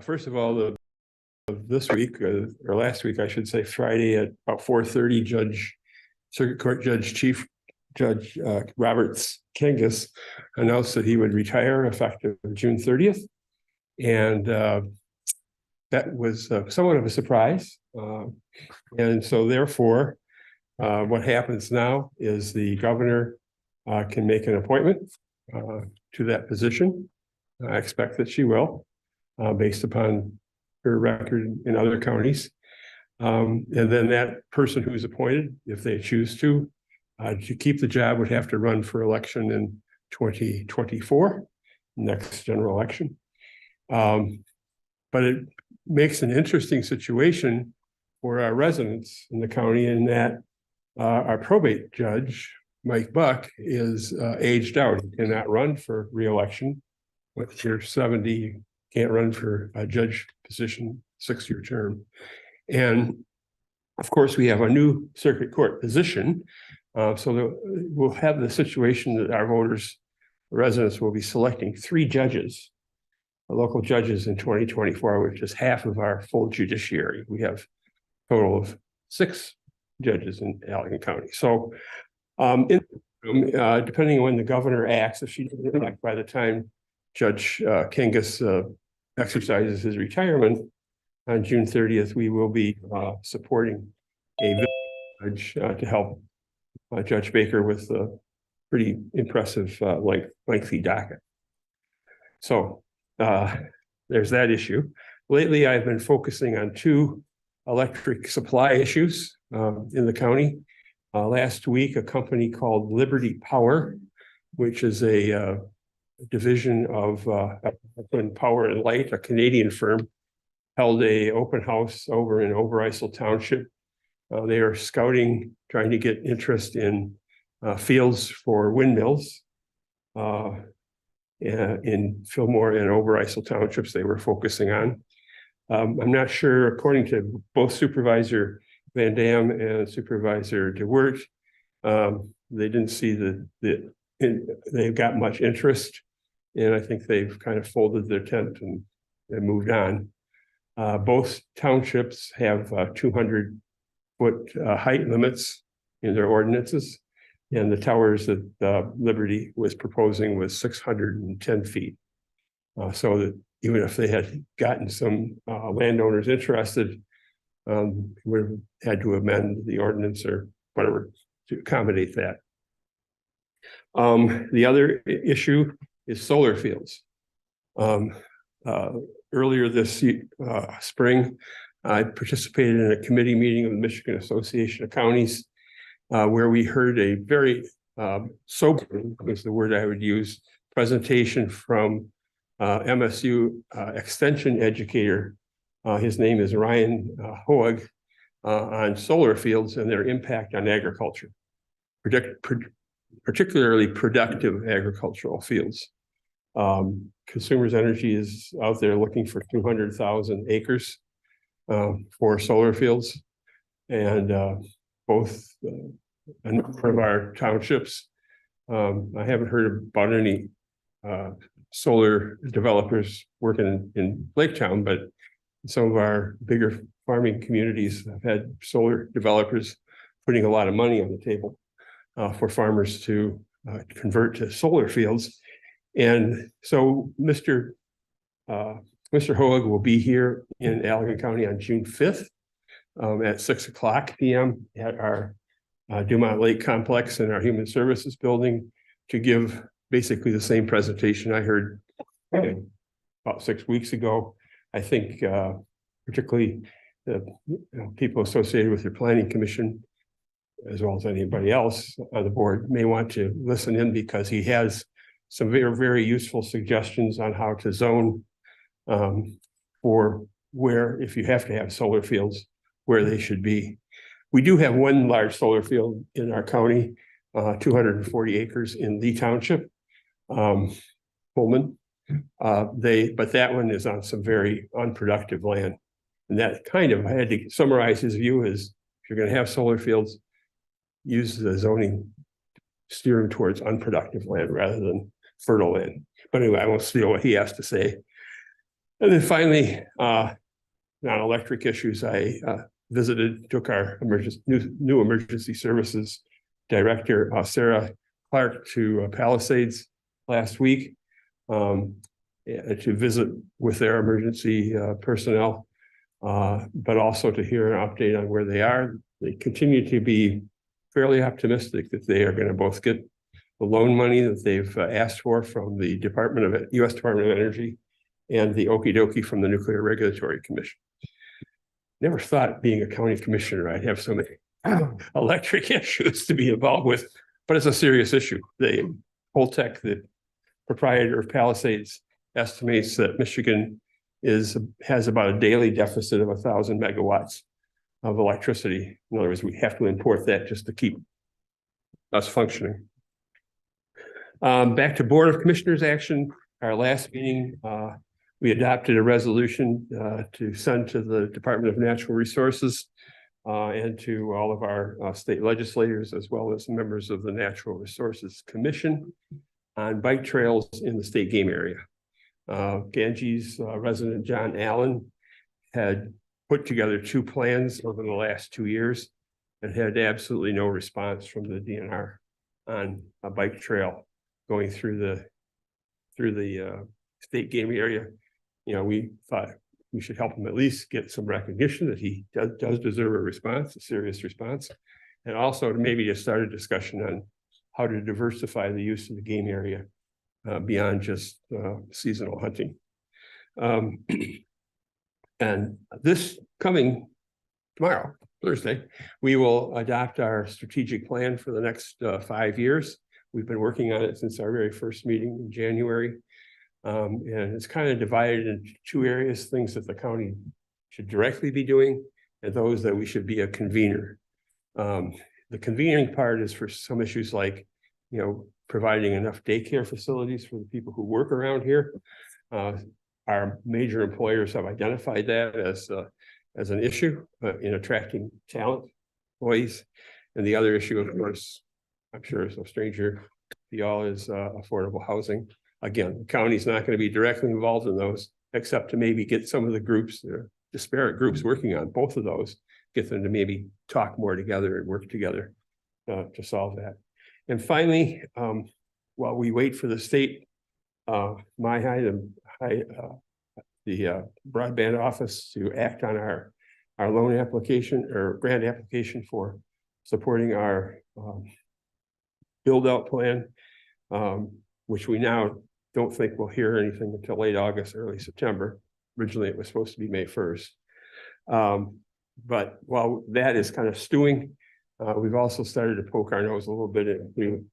First of all, this week or last week, I should say, Friday at about 4:30, Circuit Court Chief Judge Roberts Kangas announced that he would retire effective June 30th. And that was somewhat of a surprise. And so therefore, what happens now is the governor can make an appointment to that position. I expect that she will, based upon her record in other counties. And then that person who's appointed, if they choose to keep the job, would have to run for election in 2024, next general election. But it makes an interesting situation for our residents in the county in that our probate judge, Mike Buck, is aged out. He cannot run for re-election. Once you're 70, you can't run for a judge position, 6-year term. And of course, we have a new circuit court position. So we'll have the situation that our voters, residents, will be selecting 3 judges, local judges in 2024, which is half of our full judiciary. We have a total of 6 judges in Allegan County. So depending on when the governor acts, if she doesn't act by the time Judge Kangas exercises his retirement on June 30th, we will be supporting a judge to help Judge Baker with a pretty impressive lengthy docket. So there's that issue. Lately, I've been focusing on 2 electric supply issues in the county. Last week, a company called Liberty Power, which is a division of Power and Light, a Canadian firm, held a open house over in Overijssel Township. They are scouting, trying to get interest in fields for windmills. In Fillmore and Overijssel Townships they were focusing on. I'm not sure, according to both Supervisor Van Dam and Supervisor DeWert, they didn't see they've got much interest, and I think they've kind of folded their tent and moved on. Both townships have 200-foot height limits in their ordinances, and the towers that Liberty was proposing was 610 feet. So that even if they had gotten some landowners interested, would have had to amend the ordinance or whatever to accommodate that. The other issue is solar fields. Earlier this spring, I participated in a committee meeting of the Michigan Association of Counties, where we heard a very sobering, was the word I would use, presentation from MSU extension educator. His name is Ryan Hoag, on solar fields and their impact on agriculture, particularly productive agricultural fields. Consumers Energy is out there looking for 200,000 acres for solar fields, and both a number of our townships. I haven't heard about any solar developers working in Laketown, but some of our bigger farming communities have had solar developers putting a lot of money on the table for farmers to convert to solar fields. And so Mr. Hoag will be here in Allegan County on June 5th at 6:00 p.m. at our Dumont Lake Complex in our Human Services building to give basically the same presentation I heard about 6 weeks ago. I think particularly the people associated with the Planning Commission, as well as anybody else on the board, may want to listen in, because he has some very, very useful suggestions on how to zone for where, if you have to have solar fields, where they should be. We do have one large solar field in our county, 240 acres in Lee Township, Pullman. But that one is on some very unproductive land. And that kind of, I had to summarize his view is, if you're going to have solar fields, use the zoning, steer them towards unproductive land rather than fertile land. But anyway, I won't steal what he has to say. And then finally, non-electric issues, I took our new emergency services director, Sarah Clark, to Palisades last week to visit with their emergency personnel, but also to hear an update on where they are. They continue to be fairly optimistic that they are going to both get the loan money that they've asked for from the U.S. Department of Energy and the okie dokie from the Nuclear Regulatory Commission. Never thought being a county commissioner I'd have so many electric issues to be involved with, but it's a serious issue. Holtec, the proprietor of Palisades, estimates that Michigan has about a daily deficit of 1,000 megawatts of electricity. In other words, we have to import that just to keep us functioning. Back to Board of Commissioners action. Our last meeting, we adopted a resolution to send to the Department of Natural Resources and to all of our state legislators, as well as members of the Natural Resources Commission, on bike trails in the state game area. Ganges resident John Allen had put together 2 plans over the last 2 years and had absolutely no response from the DNR on a bike trail going through the state game area. You know, we thought we should help him at least get some recognition that he does deserve a response, a serious response, and also to maybe just start a discussion on how to diversify the use of the game area beyond just seasonal hunting. And this coming tomorrow, Thursday, we will adopt our strategic plan for the next 5 years. We've been working on it since our very first meeting in January. And it's kind of divided into 2 areas, things that the county should directly be doing and those that we should be a convener. The convening part is for some issues like, you know, providing enough daycare facilities for the people who work around here. Our major employers have identified that as an issue in attracting talent, employees. And the other issue, of course, I'm sure it's no stranger to y'all, is affordable housing. Again, the county's not going to be directly involved in those, except to maybe get some of the groups, disparate groups working on both of those, get them to maybe talk more together and work together to solve that. And finally, while we wait for the state, the broadband office to act on our loan application or grant application for supporting our build-out plan, which we now don't think we'll hear anything until late August, early September. Originally, it was supposed to be May 1st. But while that is kind of stewing, we've also started to poke our nose a little bit into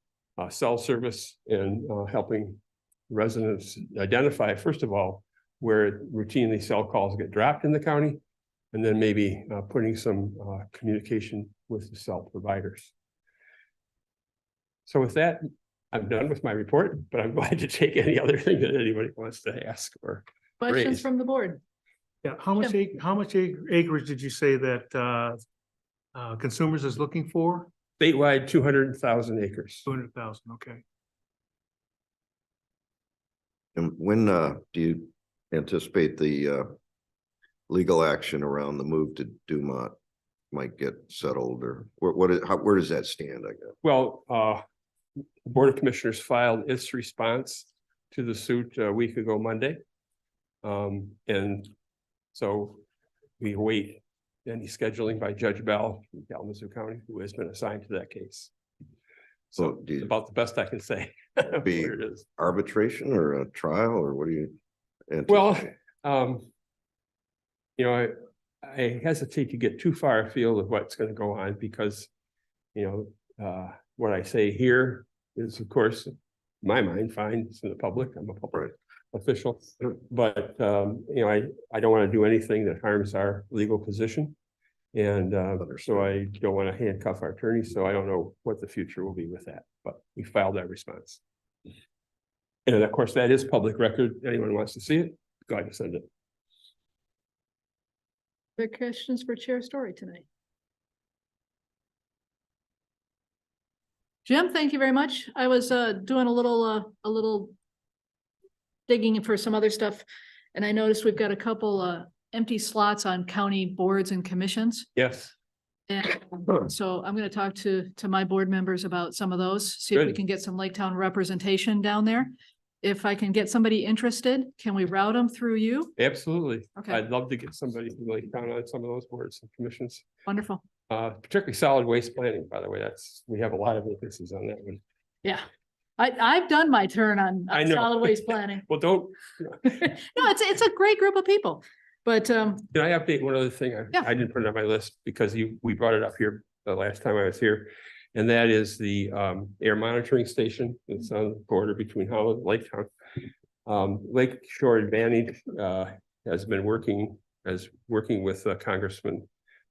cell service and helping residents identify, first of all, where routinely cell calls get dropped in the county, and then maybe putting some communication with the cell providers. So with that, I'm done with my report, but I'm glad to take any other thing that anybody wants to ask or questions raise. from the board. Yeah, how much acreage did you say that consumers is looking for? Statewide, 200,000 acres. 200,000, okay. And when do you anticipate the legal action around the move to Dumont might get settled, or where does that stand, I guess? Well, the Board of Commissioners filed its response to the suit a week ago Monday. And so we await any scheduling by Judge Bell from Kalamazoo County, who has been assigned to that case. So it's about the best I can say. Be it is. Arbitration or a trial, or what do you Well, anticipate? you know, I hesitate to get too far afield of what's going to go on because, you know, what I say here is, of course, in my mind, fine. It's in the public. I'm a public official, but you know, I don't want to do anything that harms our legal position, and so I don't want to handcuff our attorneys. So I don't know what the future will be with that. But we filed that response, and of course, that is public record. Anyone wants to see it, go ahead and send it. Other questions for Chair Story tonight? Jim, thank you very much. I was doing a little digging for some other stuff, And I noticed we've got a couple empty slots on county boards and commissions. Yes, And so I'm gonna talk to my board members about some of those, see if we Good. can get some Laketown representation down there. If I can get somebody interested, can we route them through you? absolutely. Okay. I'd love to get somebody who like down on some of those boards and commissions. Wonderful. Particularly solid waste planning, by the way, we have a lot of vacancies on that one. Yeah. I've done my turn on I know. solid waste planning. Well, don't, No, it's a great group of people, but, can I update one other thing? Yeah. I didn't put it on my list because we brought it up here the last time I was here. And that is the air monitoring station that's on the border between Holland and Laketown. Lake Shore Advantage has been working with Congressman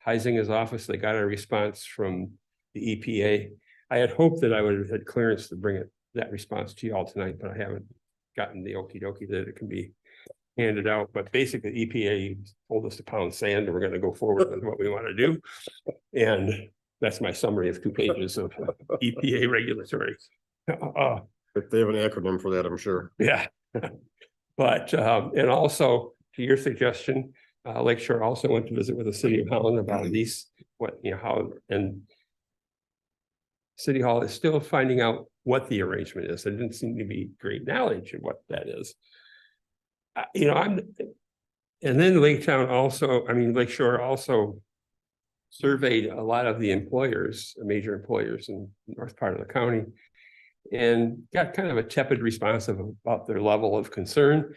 Heisinger's office. They got a response from the EPA. I had hoped that I would have had clearance to bring that response to you all tonight, but I haven't gotten the okey dokey that it can be handed out. But basically EPA told us to pound sand and we're going to go forward with what we want to do. And that's my summary of 2 pages of EPA regulatory. If they have an acronym for that, I'm sure. Yeah. But, and also to your suggestion, Lakeshore also went to visit with the city of Holland about these, how, and City Hall is still finding out what the arrangement is. There didn't seem to be great knowledge of what that is. And then Lakeshore also surveyed a lot of the employers, major employers in the north part of the county, and got kind of a tepid response about their level of concern.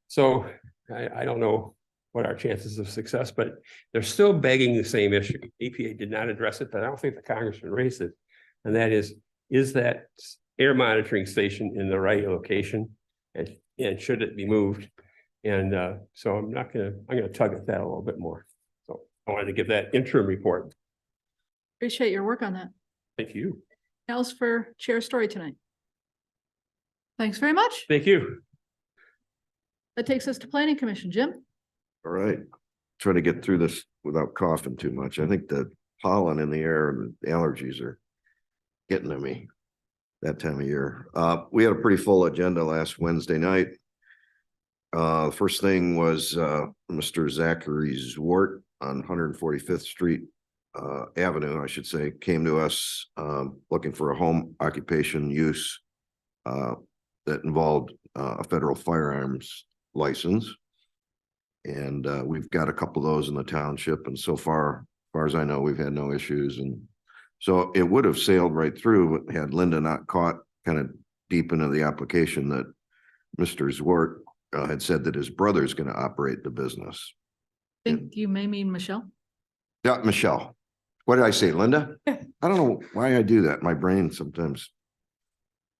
So I don't know what our chances of success, but they're still begging the same issue. EPA did not address it, but I don't think the congressman raised it. And that is that air monitoring station in the right location, and should it be moved? And so I'm gonna tug at that a little bit more. So I wanted to give that interim report. appreciate your work on that. Thank you. Else for Chair Story tonight. Thanks very much. Thank you. That takes us to Planning Commission. Jim? All right. Try to get through this without coughing too much. I think the pollen in the air and the allergies are getting to me that time of year. We had a pretty full agenda last Wednesday night. First thing was Mr. Zachary Zwart on 145th Street Avenue, I should say, came to us looking for a home occupation use that involved a federal firearms license. And we've got a couple of those in the township, and so far as I know, we've had no issues. And so it would have sailed right through, but had Linda not caught kind of deep into the application that Mr. Zwart had said that his brother's going to operate the business. I think you may mean Michelle. Yeah, Michelle. What did I say, Linda? I don't know why I do that. My brain sometimes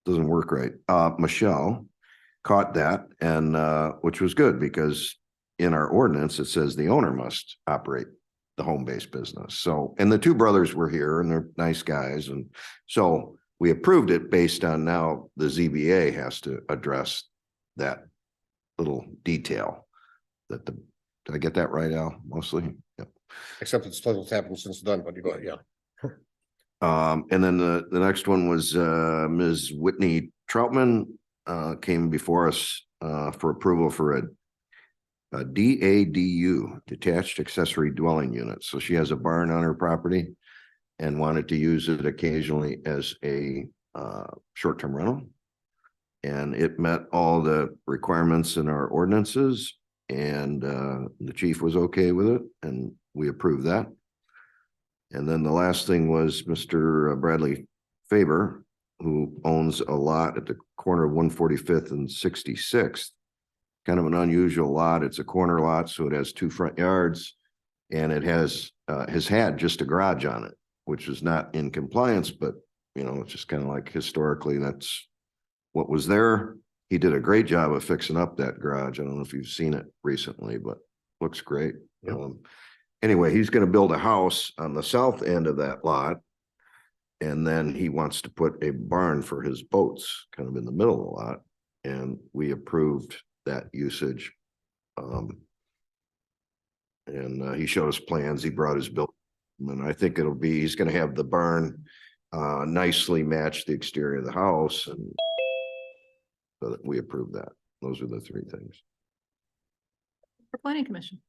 doesn't work right. Michelle caught that, and which was good, because in our ordinance, it says the owner must operate the home-based business. So, and the two brothers were here, and they're nice guys. And so we approved it based on now the ZBA has to address that little detail that did I get that right, Al? Mostly? Yep. Except it's happened since done, but you go, yeah. And then the next one was Ms. Whitney Troutman came before us for approval for a DADU, detached accessory dwelling unit. So she has a barn on her property and wanted to use it occasionally as a short-term rental. And it met all the requirements in our ordinances, and the chief was okay with it, and we approved that. And then the last thing was Mr. Bradley Faber, who owns a lot at the corner of 145th and 66th. Kind of an unusual lot. It's a corner lot, so it has 2 front yards, and it has had just a garage on it, which is not in compliance, but it's just kind of like historically that's what was there. He did a great job of fixing up that garage. I don't know if you've seen it recently, but looks great. Yep. Anyway, he's going to build a house on the south end of that lot, and then he wants to put a barn for his boats kind of in the middle of the lot, and we approved that usage. And he showed us plans. He brought his bill, and I think he's going to have the barn nicely match the exterior of the house, and so that we approved that. Those are the 3 things. for planning commission?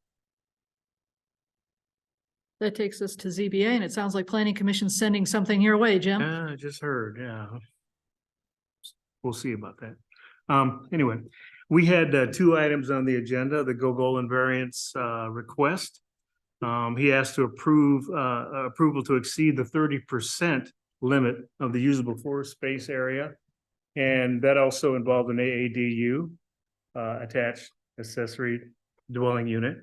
That takes us to ZBA, and it sounds like planning commission sending something your way, Jim. Yeah, I just heard, yeah. We'll see about that. Anyway, we had two items on the agenda, the Gogolan variance request. He asked to approve approval to exceed the 30% limit of the usable floor space area. And that also involved an AADU, attached accessory dwelling unit.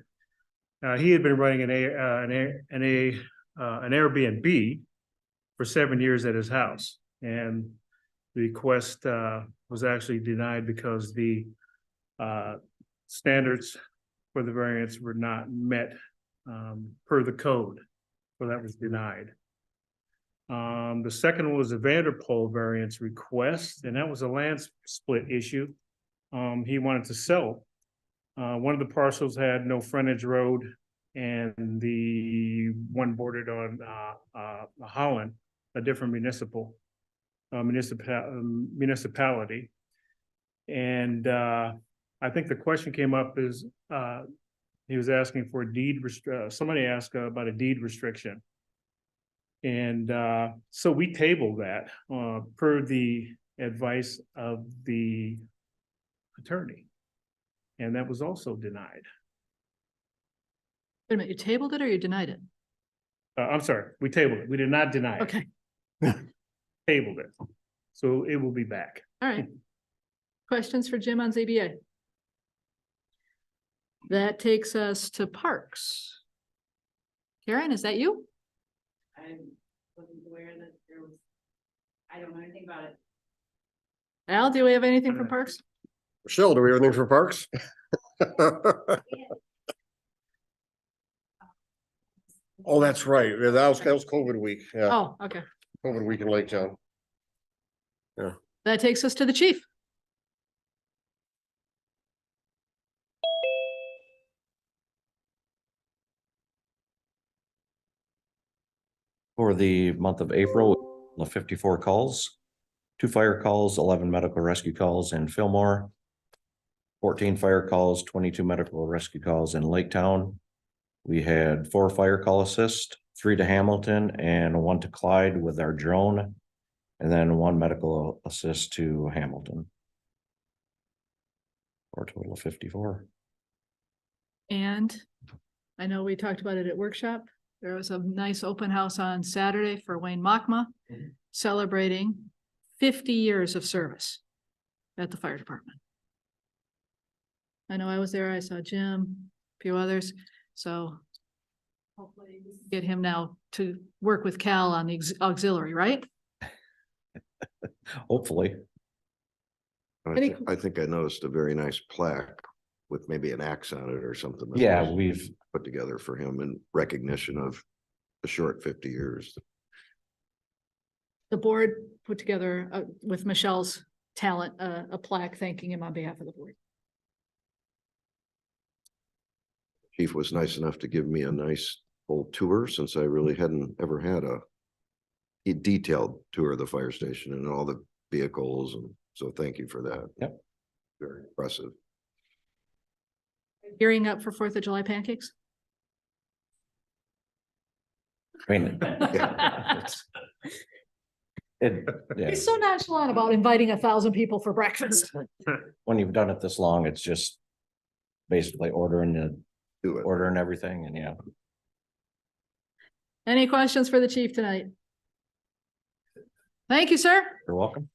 He had been running an Airbnb for 7 years at his house, and the request was actually denied because the standards for the variance were not met per the code, so that was denied. The second one was a Vanderpool variance request, and that was a land split issue. He wanted to sell. One of the parcels had no frontage road, and the one bordered on Holland, a different municipality. And I think the question came up is he was asking for a deed somebody asked about a deed restriction. And so we tabled that per the advice of the attorney. And that was also denied. Wait a minute, you tabled it or you denied it? I'm sorry, we tabled it. We did not deny it. Okay, Tabled it. So it will be back. all right. Questions for Jim on ZBA? That takes us to parks. Karen, is that you? I wasn't aware that there was, I don't know anything about it. Al, do we have anything from parks? Michelle, do we have anything for parks? Oh, that's right. Yeah, that was COVID week. Yeah, Oh, okay. COVID week in Laketown. That takes us to the chief. For the month of April, 54 calls, 2 fire calls, 11 medical rescue calls in Fillmore, 14 fire calls, 22 medical rescue calls in Laketown. We had 4 fire call assist, 3 to Hamilton and 1 to Clyde with our drone, and then 1 medical assist to Hamilton. For a total of 54. And I know we talked about it at workshop. There was a nice open house on Saturday for Wayne Machma, celebrating 50 years of service at the fire department. I know I was there. I saw Jim, a few others. So hopefully we can get him now to work with Cal on the auxiliary, right? Hopefully. I think I noticed a very nice plaque with maybe an axe on it or something. that Yeah, was we've put together for him in recognition of the short 50 years. The board put together with Michelle's talent, a plaque thanking him on behalf of the board. Chief was nice enough to give me a nice full tour, since I really hadn't ever had a detailed tour of the fire station and all the vehicles, and so thank you for that. Yep. Very impressive. Gearing up for 4th of July pancakes? I mean, yeah, He's so nonchalant about inviting 1,000 people for breakfast. when you've done it this long, it's just basically ordering Do it. everything, and yeah. Any questions for the chief tonight? Thank you, sir. You're welcome.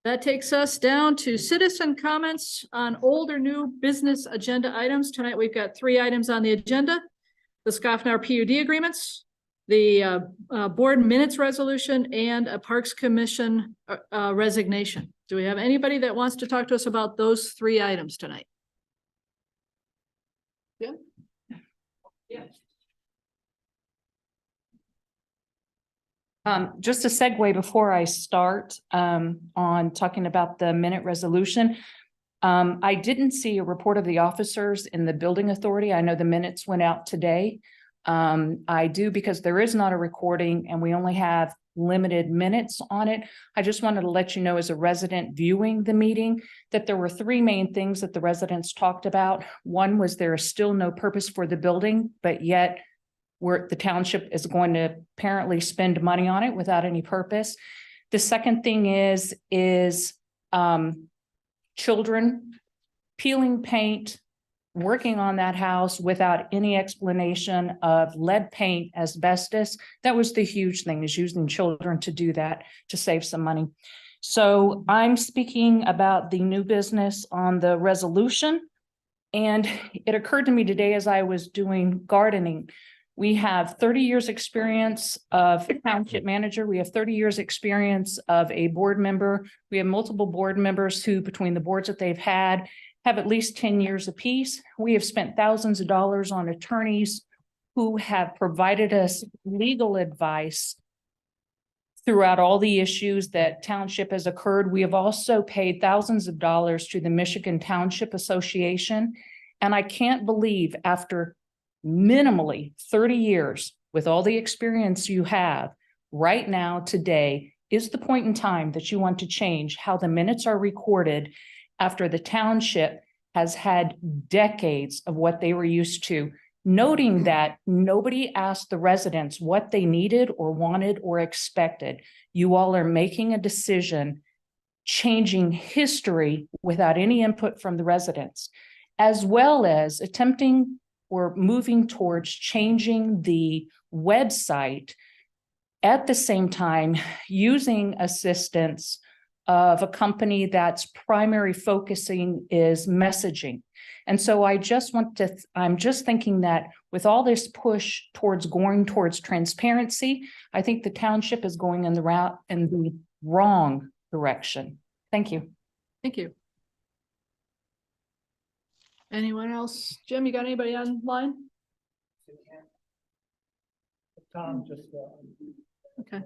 That takes us down to citizen comments on old or new business agenda items. Tonight, we've got 3 items on the agenda. The Scoffnauer PUD agreements, the board minutes resolution, and a Parks Commission resignation. Do we have anybody that wants to talk to us about those 3 items tonight? Jim? Yeah. Just a segue before I start on talking about the minute resolution. I didn't see a report of the officers in the building authority. I know the minutes went out today. I do because there is not a recording and we only have limited minutes on it. I just wanted to let you know as a resident viewing the meeting that there were three main things that the residents talked about. One was there is still no purpose for the building, but yet the township is going to apparently spend money on it without any purpose. The second thing is children peeling paint, working on that house without any explanation of lead paint, asbestos. That was the huge thing, is using children to do that to save some money. So I'm speaking about the new business on the resolution. And it occurred to me today as I was doing gardening, we have 30 years experience of township manager. We have 30 years experience of a board member. We have multiple board members who, between the boards that they've had, have at least 10 years apiece. We have spent thousands of dollars on attorneys who have provided us legal advice throughout all the issues that township has occurred. We have also paid thousands of dollars to the Michigan Township Association. And I can't believe after minimally 30 years with all the experience you have right now today is the point in time that you want to change how the minutes are recorded after the township has had decades of what they were used to, noting that nobody asked the residents what they needed or wanted or expected. You all are making a decision, changing history without any input from the residents, as well as attempting or moving towards changing the website at the same time using assistance of a company that's primary focusing is messaging. And so I'm just thinking that with all this push towards going towards transparency, I think the township is going in the wrong direction. Thank you. Thank you. Anyone else? Jim, you got anybody online? Tom, just. Okay.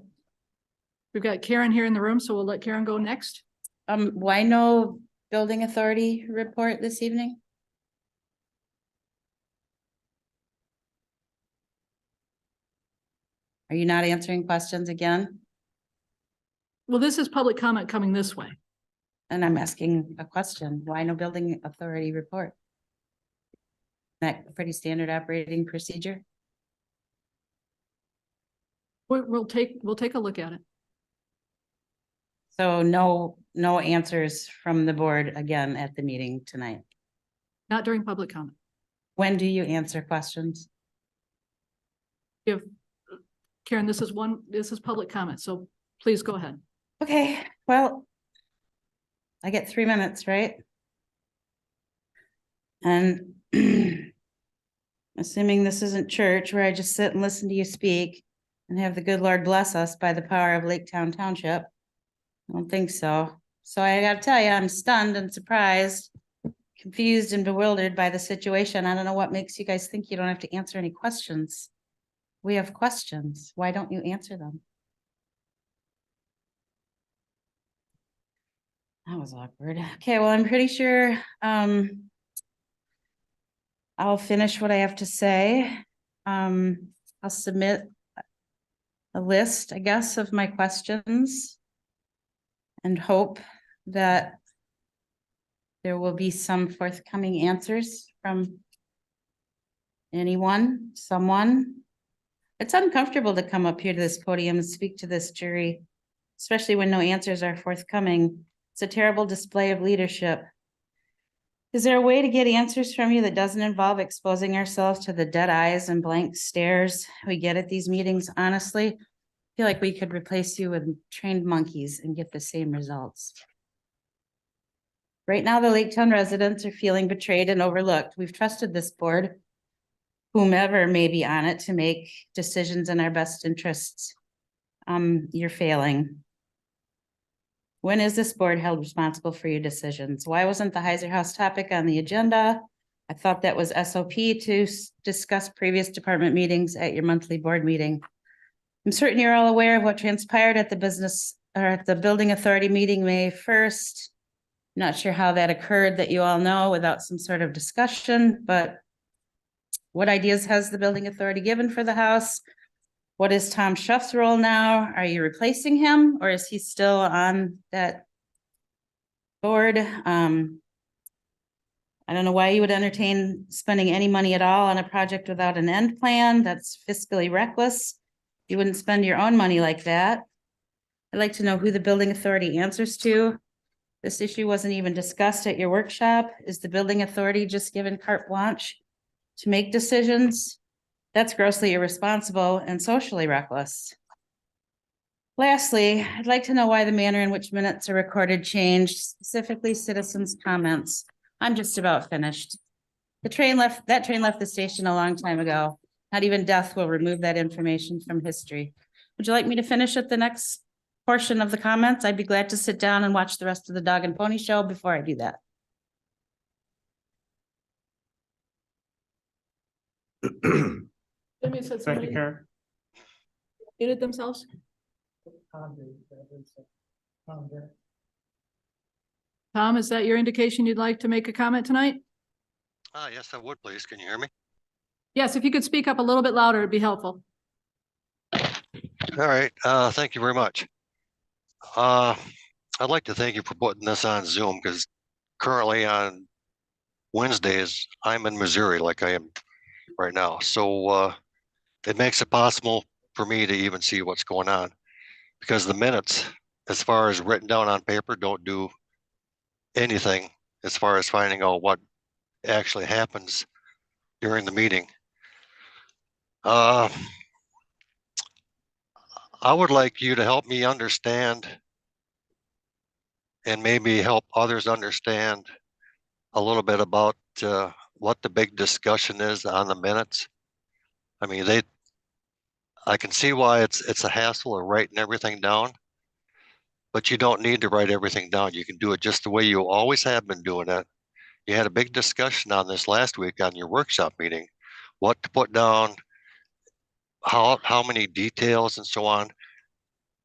We've got Karen here in the room, so we'll let Karen go next. Why no building authority report this evening? Are you not answering questions again? Well, this is public comment coming this way. And I'm asking a question. Why no building authority report? That pretty standard operating procedure? We'll take a look at it. So no answers from the board again at the meeting tonight. Not during public comment. When do you answer questions? If Karen, this is public comment, so please go ahead. Okay, well, I get 3 minutes, right? And assuming this isn't church where I just sit and listen to you speak and have the good Lord bless us by the power of Laketown Township. I don't think so. So I gotta tell you, I'm stunned and surprised, confused and bewildered by the situation. I don't know what makes you guys think you don't have to answer any questions. We have questions. Why don't you answer them? That was awkward. Okay, well, I'm pretty sure I'll finish what I have to say. I'll submit a list, I guess, of my questions and hope that there will be some forthcoming answers from anyone, someone. It's uncomfortable to come up here to this podium and speak to this jury, especially when no answers are forthcoming. It's a terrible display of leadership. Is there a way to get answers from you that doesn't involve exposing ourselves to the dead eyes and blank stares we get at these meetings? Honestly, I feel like we could replace you with trained monkeys and get the same results. Right now, the Laketown residents are feeling betrayed and overlooked. We've trusted this board, whomever may be on it, to make decisions in our best interests. You're failing. When is this board held responsible for your decisions? Why wasn't the Heiser House topic on the agenda? I thought that was SOP to discuss previous department meetings at your monthly board meeting. I'm certain you're all aware of what transpired at the building authority meeting May 1st. Not sure how that occurred that you all know without some sort of discussion, but What ideas has the building authority given for the house? What is Tom Schuff's role now? Are you replacing him or is he still on that board? I don't know why you would entertain spending any money at all on a project without an end plan. That's fiscally reckless. You wouldn't spend your own money like that. I'd like to know who the building authority answers to. This issue wasn't even discussed at your workshop. Is the building authority just given carte blanche to make decisions? That's grossly irresponsible and socially reckless. Lastly, I'd like to know why the manner in which minutes are recorded changed, specifically citizens' comments. I'm just about finished. That train left the station a long time ago. Not even death will remove that information from history. Would you like me to finish at the next portion of the comments? I'd be glad to sit down and watch the rest of the dog and pony show before I do that. Jimmy said Thank you, somebody Karen. muted themselves. Tom, is that your indication you'd like to make a comment tonight? Yes, I would, please. Can you hear me? Yes, if you could speak up a little bit louder, it'd be helpful. All right, thank you very much. I'd like to thank you for putting this on Zoom because currently on Wednesdays, I'm in Missouri like I am right now. So it makes it possible for me to even see what's going on because the minutes, as far as written down on paper, don't do anything as far as finding out what actually happens during the meeting. I would like you to help me understand and maybe help others understand a little bit about what the big discussion is on the minutes. I mean, I can see why it's a hassle of writing everything down, but you don't need to write everything down. You can do it just the way you always have been doing it. You had a big discussion on this last week on your workshop meeting, what to put down, how many details and so on.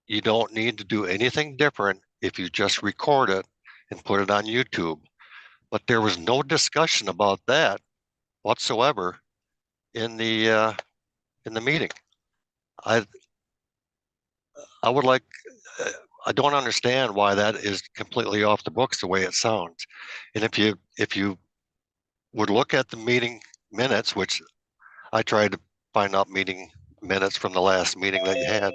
You don't need to do anything different if you just record it and put it on YouTube. But there was no discussion about that whatsoever in the meeting. I would like, I don't understand why that is completely off the books the way it sounds. And if you would look at the meeting minutes, which I tried to find out meeting minutes from the last meeting that you had,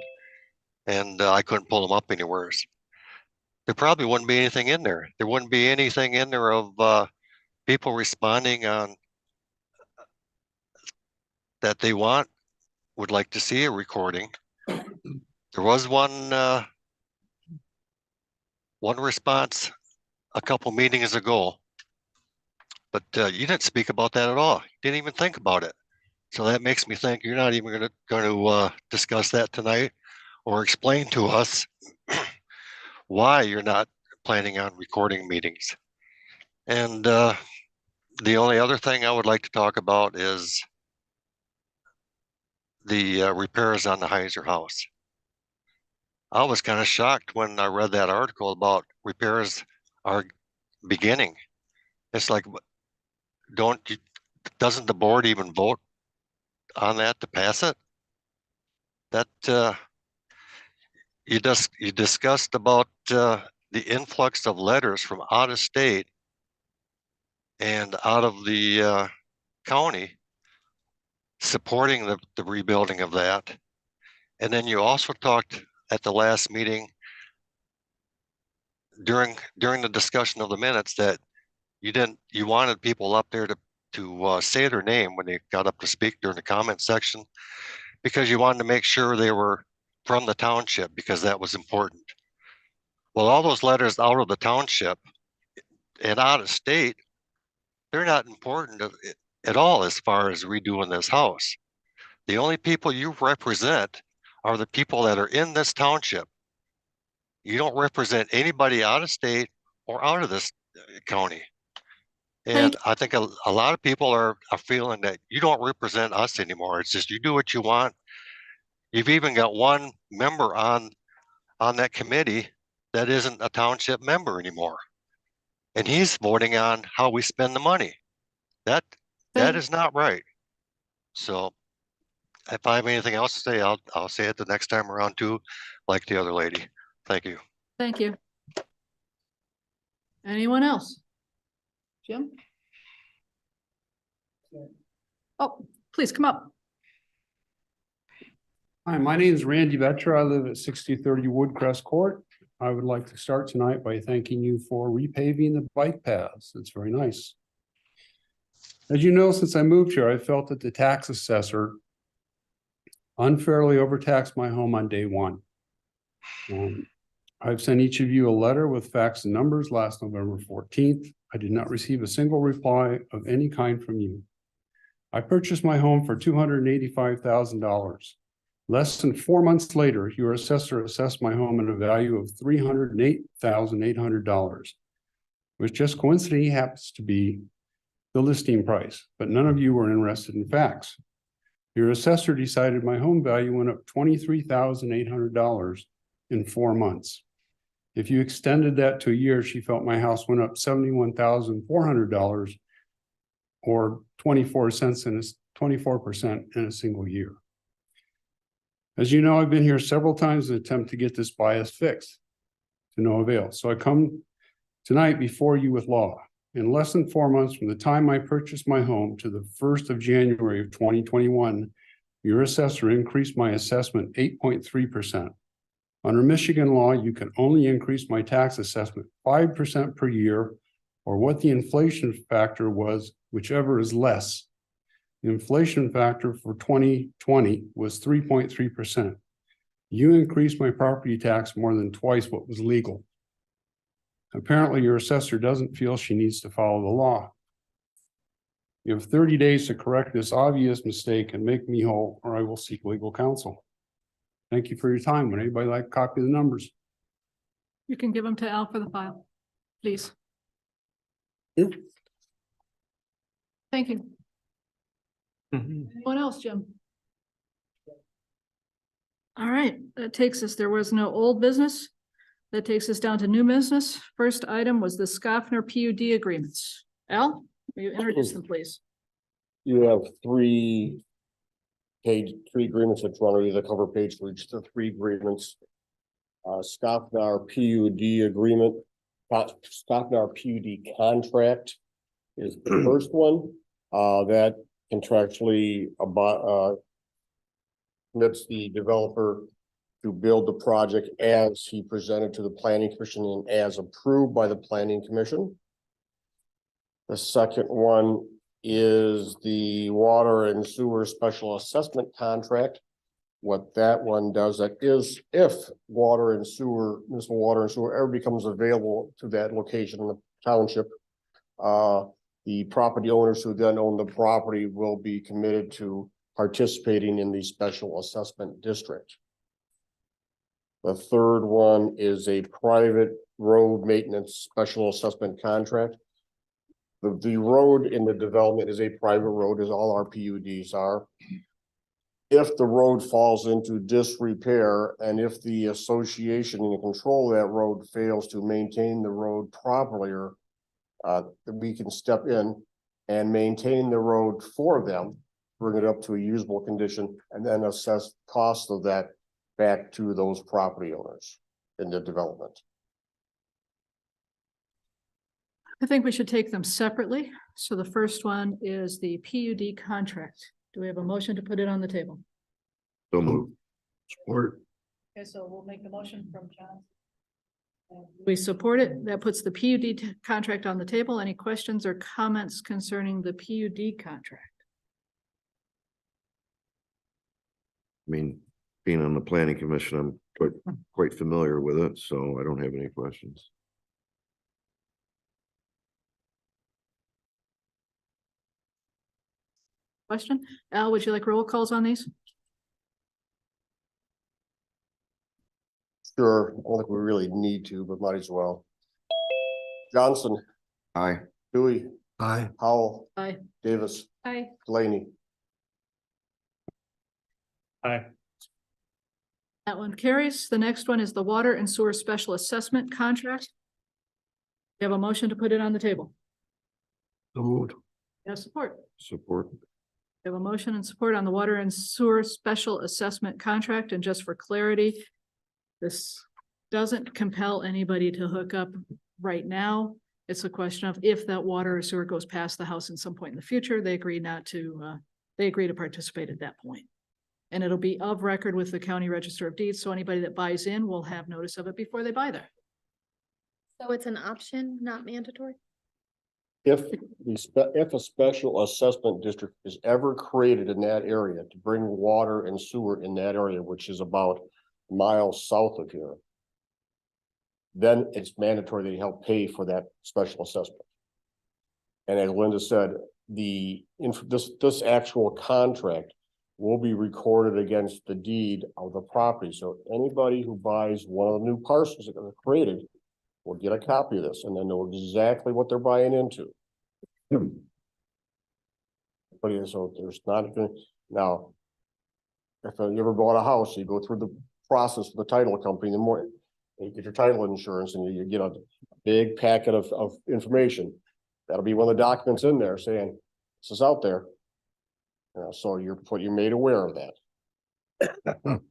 and I couldn't pull them up anywhere. There probably wouldn't be anything in there. There wouldn't be anything in there of people responding on that they would like to see a recording. There was one response a couple meetings ago, but you didn't speak about that at all. You didn't even think about it. So that makes me think you're not even going to discuss that tonight or explain to us why you're not planning on recording meetings. And the only other thing I would like to talk about is the repairs on the Heiser house. I was kind of shocked when I read that article about repairs are beginning. It's like, doesn't the board even vote on that to pass it? That you discussed about the influx of letters from out of state and out of the county supporting the rebuilding of that. And then you also talked at the last meeting during the discussion of the minutes that you wanted people up there to say their name when they got up to speak during the comment section because you wanted to make sure they were from the township because that was important. Well, all those letters out of the township and out of state, they're not important at all as far as redoing this house. The only people you represent are the people that are in this township. You don't represent anybody out of state or out of this county. And I think a lot of people are feeling that you don't represent us anymore. It's just you do what you want. You've even got one member on that committee that isn't a township member anymore. And he's voting on how we spend the money. That is not right. So if I have anything else to say, I'll say it the next time around too, like the other lady. Thank you. Thank you. Anyone else? Jim? Oh, please come up. Hi, my name is Randy Vetra. I live at 6030 Woodcrest Court. I would like to start tonight by thanking you for repaving the bike paths. It's very nice. As you know, since I moved here, I felt that the tax assessor unfairly overtaxed my home on day one. I've sent each of you a letter with facts and numbers last November 14th. I did not receive a single reply of any kind from you. I purchased my home for $285,000. Less than 4 months later, your assessor assessed my home at a value of $308,800, which just coincidentally happens to be the listing price, but none of you were interested in facts. Your assessor decided my home value went up $23,800 in 4 months. If you extended that to a year, she felt my house went up $71,400 or 24% in a single year. As you know, I've been here several times in an attempt to get this bias fixed to no avail. So I come tonight before you with law. In less than 4 months from the time I purchased my home to the 1st of January of 2021, your assessor increased my assessment 8.3%. Under Michigan law, you can only increase my tax assessment 5% per year, or what the inflation factor was, whichever is less. The inflation factor for 2020 was 3.3%. You increased my property tax more than twice what was legal. Apparently, your assessor doesn't feel she needs to follow the law. You have 30 days to correct this obvious mistake and make me whole, or I will seek legal counsel. Thank you for your time. Would anybody like a copy of the numbers? You can give them to Al for the file, please. Yep. Thank you. Anyone else, Jim? All right, that takes us, there was no old business. That takes us down to new business. First item was the Scoffner PUD agreements. Al, will you introduce them, please? You have three agreements in front of you, the cover page for each of the three agreements. Scoffner PUD agreement, Scoffner PUD contract is the first one, that contractually commits the developer to build the project as he presented to the planning commission and as approved by the planning commission. The second one is the water and sewer special assessment contract. What that one does, that is, if water and sewer, municipal water and sewer ever becomes available to that location in the township, the property owners who then own the property will be committed to participating in the special assessment district. The third one is a private road maintenance special assessment contract. The road in the development is a private road, as all our PUDs are. If the road falls into disrepair and if the association in control of that road fails to maintain the road properly, or we can step in and maintain the road for them, bring it up to a usable condition, and then assess cost of that back to those property owners in the development. I think we should take them separately. So the first one is the PUD contract. Do we have a motion to put it on the table? So moved. Support. Okay, so we'll make the motion from John. We support it. That puts the PUD contract on the table. Any questions or comments concerning the PUD contract? I mean, being on the planning commission, I'm quite familiar with it, so I don't have any questions. Question? Al, would you like roll calls on these? Sure, I don't think we really need to, but might as well. Johnson, Aye. Dewey, Aye. Howell, Aye. Davis, Aye. Delaney. Aye. That one carries. The next one is the water and sewer special assessment contract. You have a motion to put it on the table. So moved. Yes, support. Support. We have a motion and support on the water and sewer special assessment contract, and just for clarity, this doesn't compel anybody to hook up right now. It's a question of if that water or sewer goes past the house in some point in the future, they agree to participate at that point. And it'll be of record with the County Register of Deeds, so anybody that buys in will have notice of it before they buy there. So it's an option, not mandatory? If if a special assessment district is ever created in that area to bring water and sewer in that area, which is about miles south of here, then it's mandatory that you help pay for that special assessment. And as Linda said, this actual contract will be recorded against the deed of the property. So anybody who buys one of the new parcels that are created will get a copy of this and then know exactly what they're buying into. But yeah, so there's not, now, if you ever bought a house, you go through the process of the title company in the morning. You get your title insurance and you get a big packet of information. That'll be one of the documents in there saying, this is out there. So you're made aware of that.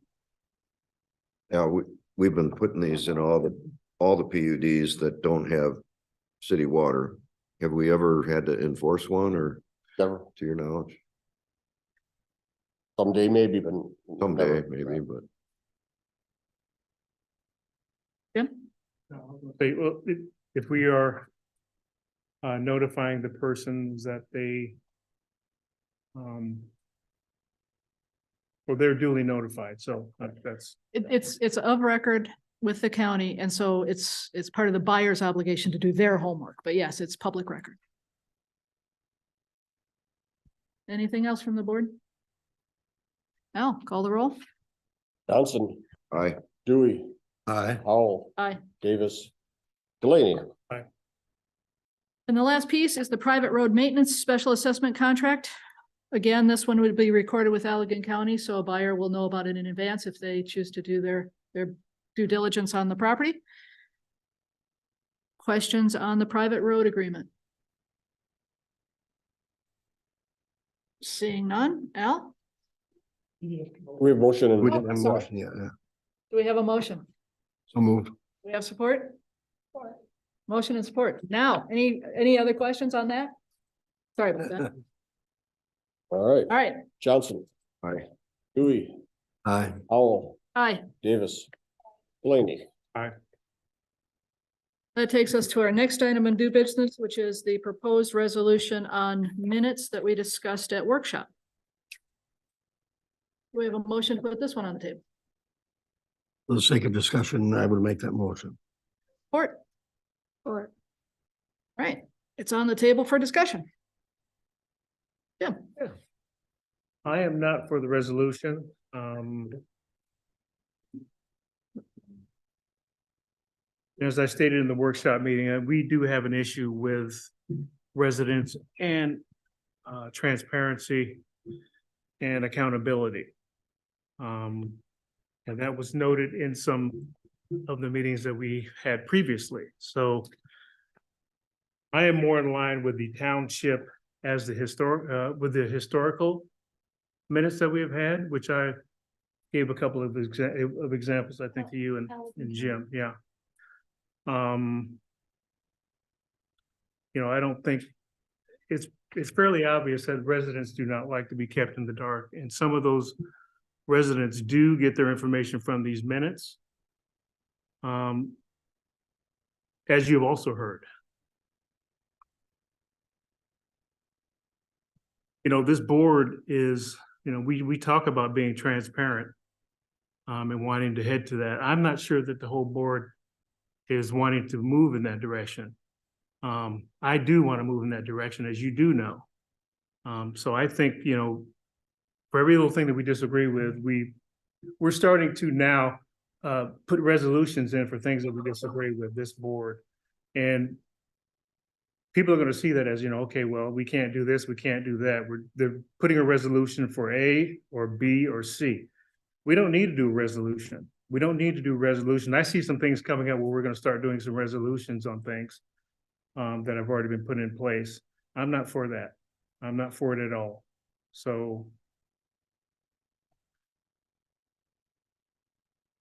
Yeah, we've been putting these in all the PUDs that don't have city water. Have we ever had to enforce one, or Never. to your knowledge? Someday maybe, but. Someday, never. maybe, but Well, if we are notifying the persons that they well, they're duly notified, so that's. It's of record with the county, and so it's part of the buyer's obligation to do their homework, but yes, it's public record. Anything else from the board? Al, call the roll. Johnson, aye. Dewey, Aye. Howell, Aye. Davis, Delaney. And the last piece is the private road maintenance special assessment contract. Again, this one would be recorded with Allegan County, so a buyer will know about it in advance if they choose to do their due diligence on the property. Questions on the private road agreement? Seeing none, Al? We have motion and. We didn't have a motion yet. Do we have a motion? So moved. We have support? Motion and support. Now, any other questions on that? Sorry about that. All right, All right, Johnson. Aye. Dewey. Aye. Howell, aye. Davis, Delaney. That takes us to our next item in due business, which is the proposed resolution on minutes that we discussed at workshop. We have a motion to put this one on the table. For the sake of discussion, I would make that motion. Support. Support. Right, it's on the table for discussion. Yeah. I am not for the resolution. As I stated in the workshop meeting, we do have an issue with residents and transparency and accountability. And that was noted in some of the meetings that we had previously. So I am more in line with the township as the historical minutes that we have had, which I gave a couple of examples, I think, to you and Jim, yeah. You know, I don't think it's fairly obvious that residents do not like to be kept in the dark, and some of those residents do get their information from these minutes. As you've also heard. You know, this board is, you know, we talk about being transparent and wanting to head to that. I'm not sure that the whole board is wanting to move in that direction. I do want to move in that direction, as you do know. So I think, you know, for every little thing that we disagree with, we're starting to now put resolutions in for things that we disagree with, this board. And people are going to see that as, you know, okay, well, we can't do this, we can't do that. They're putting a resolution for A or B or C. We don't need to do a resolution. We don't need to do resolution. I see some things coming up where we're going to start doing some resolutions on things that have already been put in place. I'm not for that. I'm not for it at all. So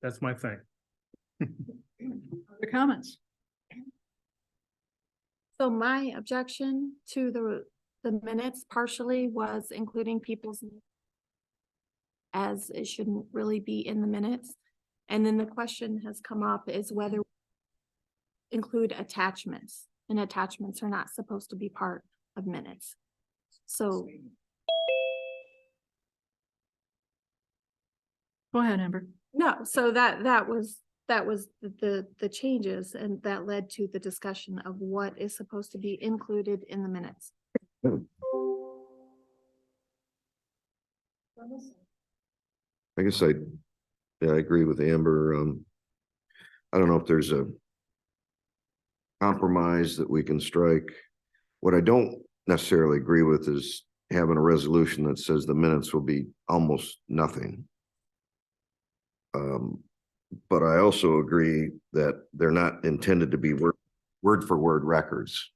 that's my thing. Other comments? So my objection to the minutes partially was including people's names, as it shouldn't really be in the minutes. And then the question has come up is whether include attachments, and attachments are not supposed to be part of minutes. So Go ahead, Amber. no, so that was the changes, and that led to the discussion of what is supposed to be included in the minutes. I guess I agree with Amber. I don't know if there's a compromise that we can strike. What I don't necessarily agree with is having a resolution that says the minutes will be almost nothing. But I also agree that they're not intended to be word for word records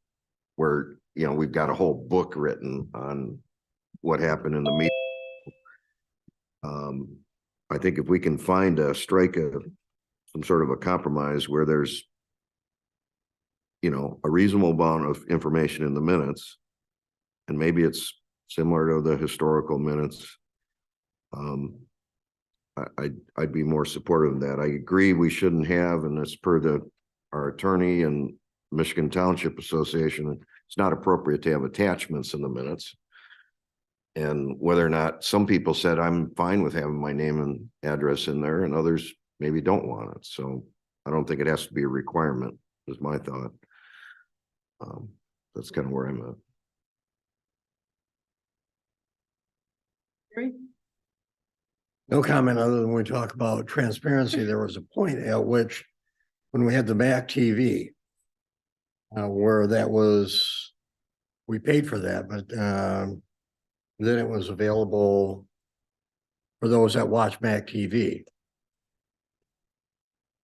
where, you know, we've got a whole book written on what happened in the meeting. I think if we can find some sort of a compromise where there's, you know, a reasonable amount of information in the minutes, and maybe it's similar to the historical minutes, I'd be more supportive of that. I agree we shouldn't have, and it's per our attorney and Michigan Township Association, it's not appropriate to have attachments in the minutes. And whether or not some people said, I'm fine with having my name and address in there, and others maybe don't want it. So I don't think it has to be a requirement, is my thought. That's kind of where I'm at. Great. No comment other than we talk about transparency. There was a point at which, when we had the MAC TV, where that was, we paid for that, but then it was available for those that watch MAC TV.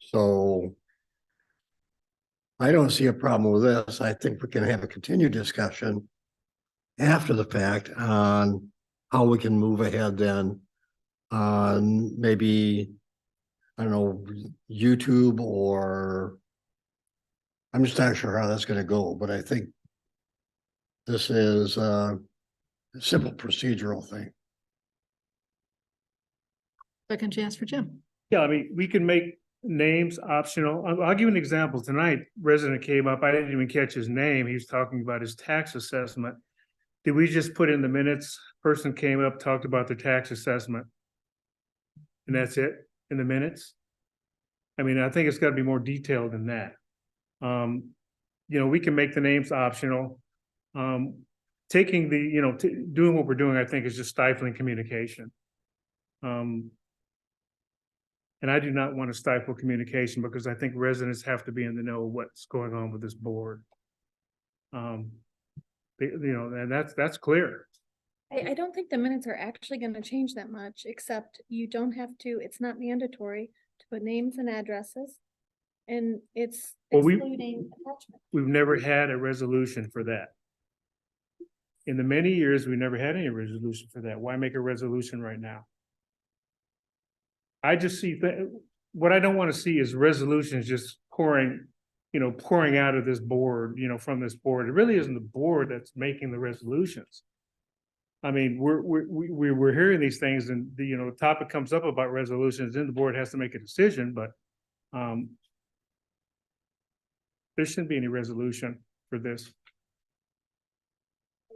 So I don't see a problem with this. I think we can have a continued discussion after the fact on how we can move ahead then on maybe, I don't know, YouTube, or I'm just not sure how that's going to go, but I think this is a simple procedural thing. Second chance for Jim. Yeah, I mean, we can make names optional. I'll give you an example. Tonight, resident came up. I didn't even catch his name. He was talking about his tax assessment. Did we just put in the minutes? Person came up, talked about their tax assessment, and that's it in the minutes? I mean, I think it's got to be more detailed than that. You know, we can make the names optional. Taking the, you know, doing what we're doing, I think, is just stifling communication. And I do not want to stifle communication, because I think residents have to be in the know of what's going on with this board. You know, and that's clear. I don't think the minutes are actually gonna change that much, except you don't have to, it's not mandatory to put names and addresses. And it's Well, excluding attachments. We've never had a resolution for that. In the many years, we never had any resolution for that. Why make a resolution right now? I just see what I don't want to see is resolutions just pouring out of this board, you know, from this board. It really isn't the board that's making the resolutions. I mean, we're hearing these things, and the topic comes up about resolutions, then the board has to make a decision, but there shouldn't be any resolution for this.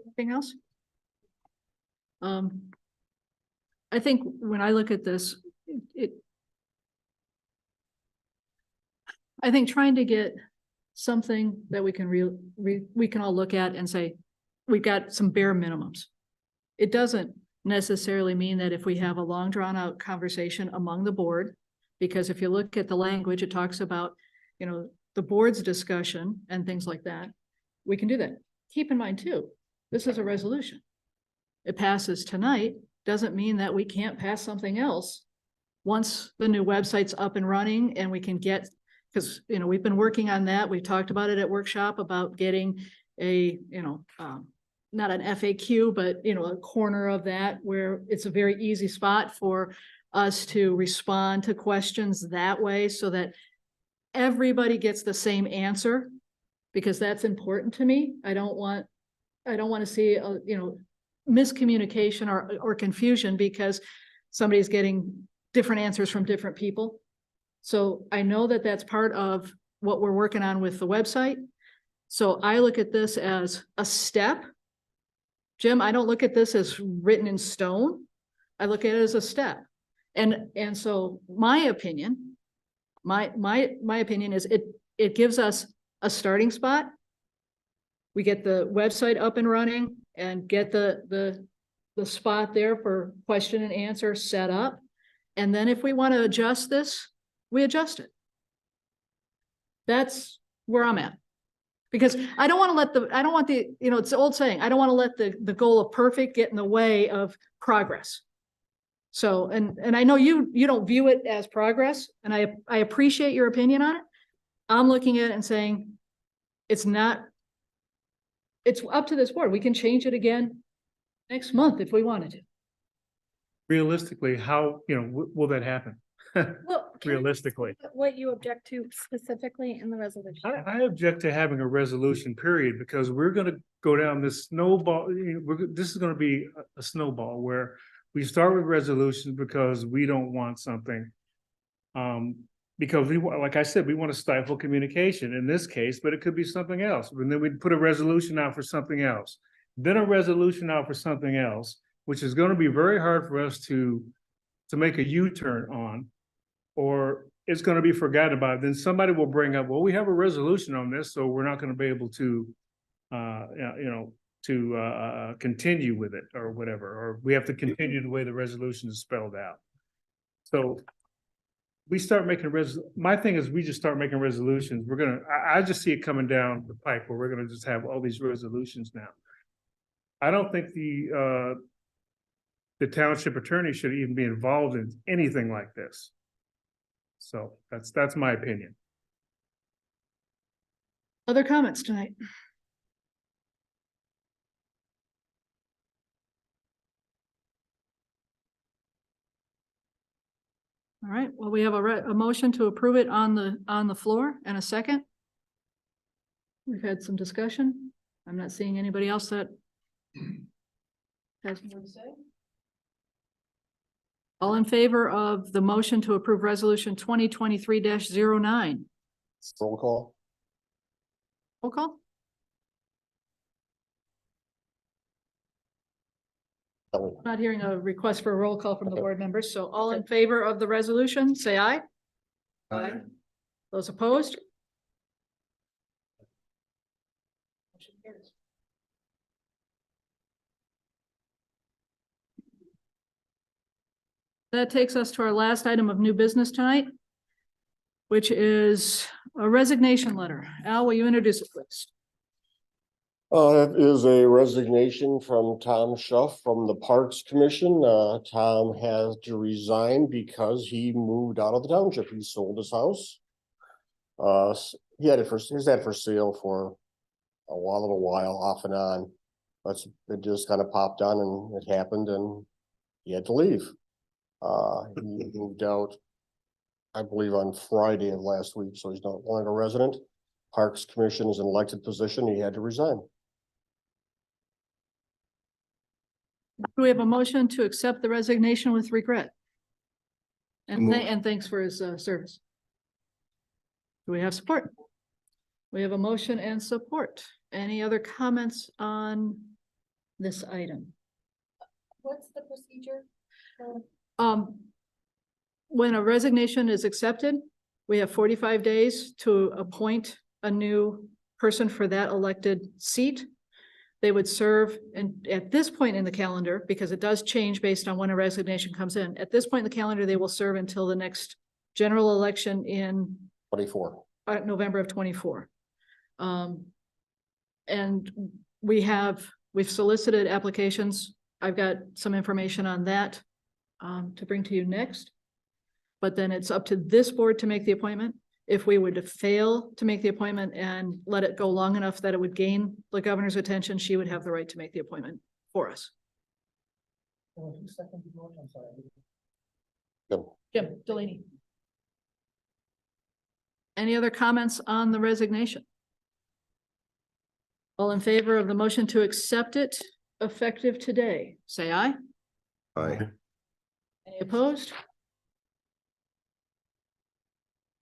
Anything else? I think when I look at this, I think trying to get something that we can we can all look at and say, we've got some bare minimums. It doesn't necessarily mean that if we have a long drawn out conversation among the board, because if you look at the language, it talks about, the board's discussion and things like that. We can do that. Keep in mind too, this is a resolution. It passes tonight, doesn't mean that we can't pass something else once the new website's up and running and we can get, because, we've been working on that. We talked about it at workshop about getting a, not an FAQ, but you know, a corner of that where it's a very easy spot for us to respond to questions that way so that everybody gets the same answer, because that's important to me. I don't want to see, you know, miscommunication or confusion because somebody's getting different answers from different people. So I know that that's part of what we're working on with the website. So I look at this as a step. Jim, I don't look at this as written in stone. I look at it as a step. And so my opinion is it gives us a starting spot. We get the website up and running and get the spot there for question and answer set up. And then if we want to adjust this, we adjust it. That's where I'm at. Because I don't want to you know, it's the old saying, I don't want to let the goal of perfect get in the way of progress. So, and I know you don't view it as progress, and I appreciate your opinion on it. I'm looking at it and saying, it's up to this board. We can change it again next month if we wanted to. Realistically, how, you know, will that happen? Well, Realistically. what you object to specifically in the resolution? I object to having a resolution period because we're gonna go down this snowball, this is gonna be a snowball where we start with resolutions because we don't want something. Because like I said, we want to stifle communication in this case, but it could be something else. And then we'd put a resolution out for something else, then a resolution out for something else, which is going to be very hard for us to make a U-turn on, or it's going to be forgotten about. Then somebody will bring up, well, we have a resolution on this, so we're not going to be able to, continue with it or whatever, or we have to continue the way the resolution is spelled out. So we start making my thing is we just start making resolutions. I just see it coming down the pipe where we're gonna just have all these resolutions now. I don't think the township attorney should even be involved in anything like this. So that's my opinion. Other comments tonight? All right, well, we have a motion to approve it on the floor and a second. We've had some discussion. I'm not seeing anybody else that has more to say. All in favor of the motion to approve resolution 2023-09? Roll call. Roll call? Not hearing a request for a roll call from the board members, so all in favor of the resolution, say aye. Aye. Those opposed? Motion carries. That takes us to our last item of new business tonight, which is a resignation letter. Al, will you introduce it, please? It is a resignation from Tom Schuff from the Parks Commission. Tom has to resign because he moved out of the township. He sold his house. He had it for sale for a little while, off and on. But it just kind of popped on and it happened and he had to leave. He moved out, I believe, on Friday of last week, so he's no longer a resident. Parks Commission is an elected position. He had to resign. Do we have a motion to accept the resignation with regret? And thanks for his service. Do we have support? We have a motion and support. Any other comments on this item? What's the procedure? When a resignation is accepted, we have 45 days to appoint a new person for that elected seat. They would serve, and at this point in the calendar, because it does change based on when a resignation comes in, at this point in the calendar, they will serve until the next general election in 24. November of 24. And we've solicited applications. I've got some information on that to bring to you next. But then it's up to this board to make the appointment. if we were to fail to make the appointment and let it go long enough that it would gain the governor's attention, she would have the right to make the appointment for us. Jim Delaney. Any other comments on the resignation? All in favor of the motion to accept it effective today, say aye. Aye. Any opposed?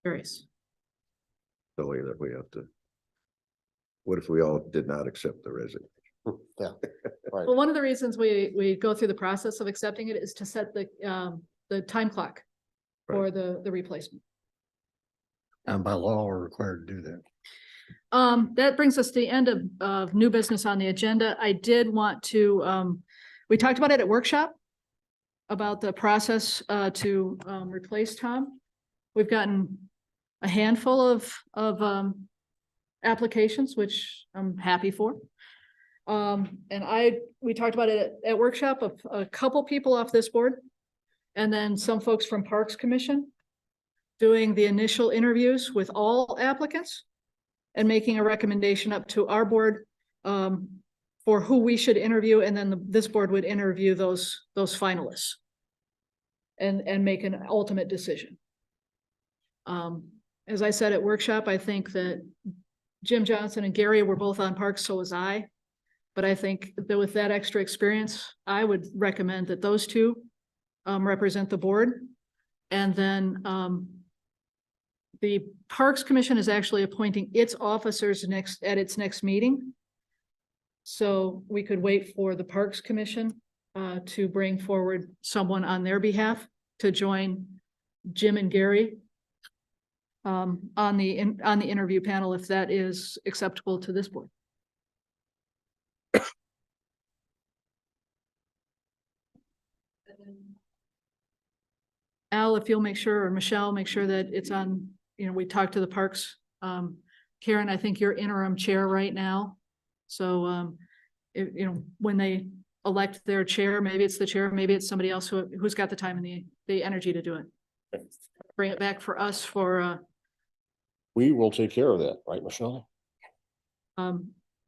Carries. Silly that we have to. What if we all did not accept the resignation? Yeah, right. Well, one of the reasons we go through the process of accepting it is to set the time clock for the replacement. And by law, we're required to do that. That brings us to the end of new business on the agenda. I did want to, we talked about it at workshop about the process to replace Tom. We've gotten a handful of applications, which I'm happy for. And we talked about it at workshop of a couple people off this board, and then some folks from Parks Commission doing the initial interviews with all applicants and making a recommendation up to our board for who we should interview, and then this board would interview those finalists and make an ultimate decision. As I said at workshop, I think that Jim Johnson and Gary were both on Parks, so was I. But I think that with that extra experience, I would recommend that those two represent the board. And then the Parks Commission is actually appointing its officers at its next meeting. So we could wait for the Parks Commission to bring forward someone on their behalf to join Jim and Gary on the interview panel, if that is acceptable to this board. Al, if you'll make sure, or Michelle, make sure that it's on, we talked to the Parks. Karen, I think you're interim chair right now. So, when they elect their chair, maybe it's the chair, maybe it's somebody else who's got the time and the energy to do it. Bring it back for us for, We will take care of that, right, Michelle?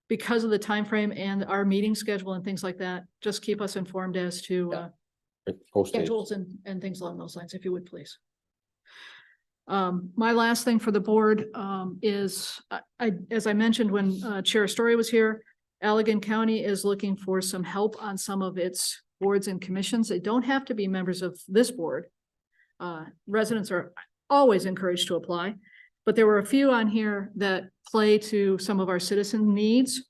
because of the time frame and our meeting schedule and things like that, just keep us informed as to, schedules and things along those lines, if you would, please. My last thing for the board is, as I mentioned when Chair Story was here, Allegan County is looking for some help on some of its boards and commissions. They don't have to be members of this board. Residents are always encouraged to apply, but there were a few on here that play to some of our citizen needs.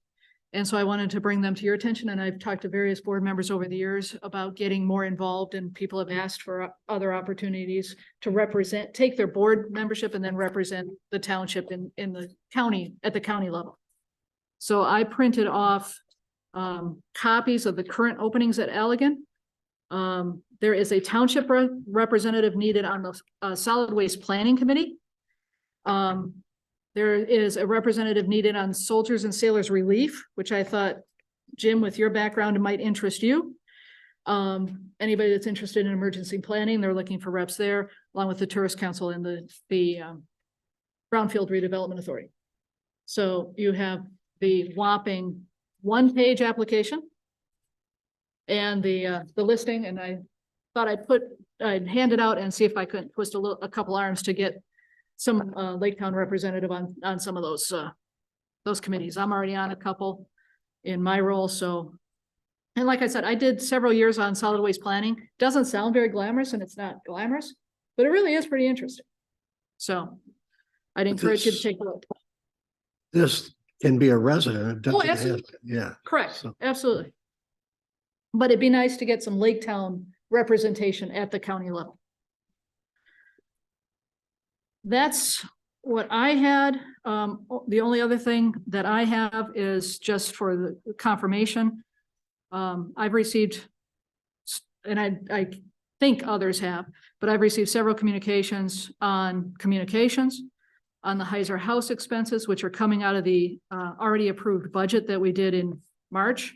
And so I wanted to bring them to your attention, and I've talked to various board members over the years about getting more involved, and people have asked for other opportunities to take their board membership and then represent the township in the county, at the county level. So I printed off copies of the current openings at Allegan. There is a township representative needed on the solid waste planning committee. There is a representative needed on Soldiers and Sailors Relief, which I thought, Jim, with your background, might interest you. Anybody that's interested in emergency planning, they're looking for reps there, along with the Tourist Council and the Brownfield Redevelopment Authority. So you have the whopping one-page application and the listing, and I thought I'd hand it out and see if I could twist a couple arms to get some Laketown representative on some of those committees. I'm already on a couple in my role. So, and like I said, I did several years on solid waste planning. Doesn't sound very glamorous, and it's not glamorous, but it really is pretty interesting. So I'd encourage you to take a look. This can be a resident. It doesn't have- absolutely. Yeah. Correct, So- absolutely. But it'd be nice to get some Laketown representation at the county level. That's what I had. The only other thing that I have is just for the confirmation. I've received, and I think others have, but I've received several communications on the Heiser House expenses, which are coming out of the already approved budget that we did in March.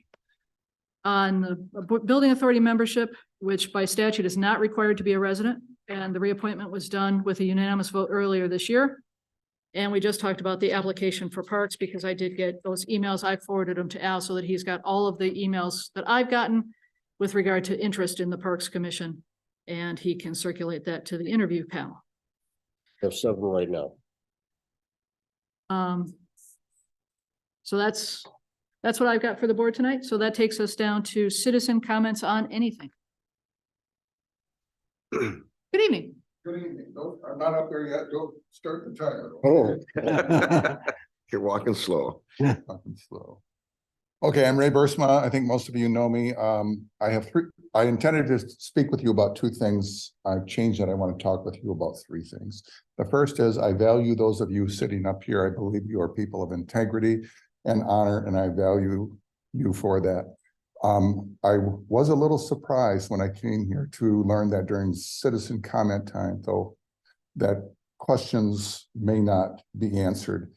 On the building authority membership, which by statute is not required to be a resident, and the reappointment was done with a unanimous vote earlier this year. And we just talked about the application for parks because I did get those emails. I forwarded them to Al so that he's got all of the emails that I've gotten with regard to interest in the Parks Commission. And he can circulate that to the interview panel. There's 7 right now. So that's what I've got for the board tonight. So that takes us down to citizen comments on anything. Good evening. Good evening. I'm not up there yet. Don't start the timer. Oh. You're walking slow. Walking slow. Okay, I'm Ray Bursma. I think most of you know me. I intended to speak with you about 2 things. I've changed it. I want to talk with you about 3 things. The first is I value those of you sitting up here. I believe you are people of integrity and honor, and I value you for that. I was a little surprised when I came here to learn that during citizen comment time, though, that questions may not be answered.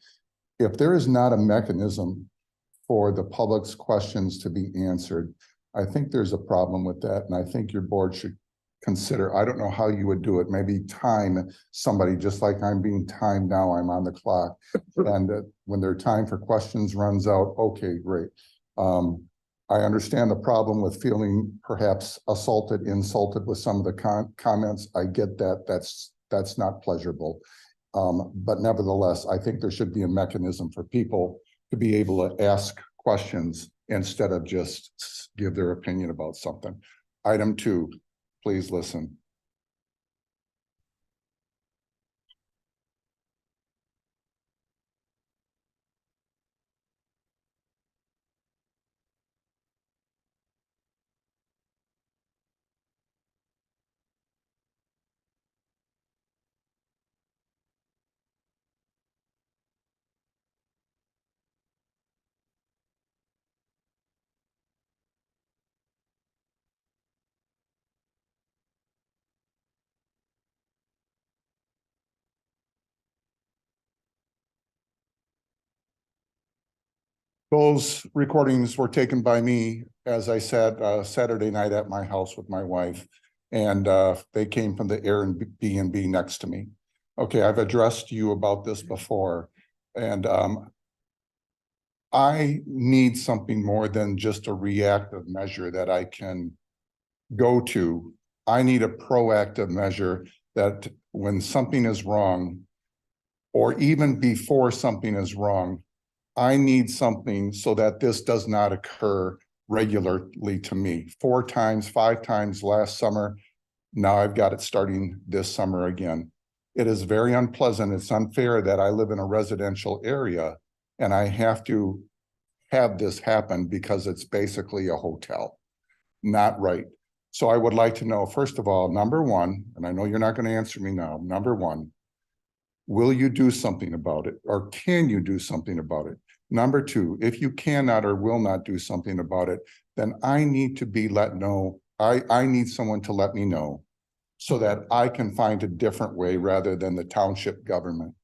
If there is not a mechanism for the public's questions to be answered, I think there's a problem with that, and I think your board should consider, I don't know how you would do it, maybe time somebody, just like I'm being timed now, I'm on the clock. And when their time for questions runs out, okay, great. I understand the problem with feeling perhaps assaulted, insulted with some of the comments. I get that, that's not pleasurable. But nevertheless, I think there should be a mechanism for people to be able to ask questions instead of just give their opinion about something. Item 2, please listen. Those recordings were taken by me, as I said, Saturday night at my house with my wife, and they came from the Airbnb next to me. Okay, I've addressed you about this before, and I need something more than just a reactive measure that I can go to. I need a proactive measure that when something is wrong, or even before something is wrong, I need something so that this does not occur regularly to me. 4 times, 5 times last summer. Now I've got it starting this summer again. It is very unpleasant. It's unfair that I live in a residential area and I have to have this happen because it's basically a hotel. Not right. So I would like to know, first of all, number 1, and I know you're not going to answer me now. Number 1, will you do something about it, or can you do something about it? Number 2, if you cannot or will not do something about it, then I need to be let know. I need someone to let me know so that I can find a different way rather than the township government.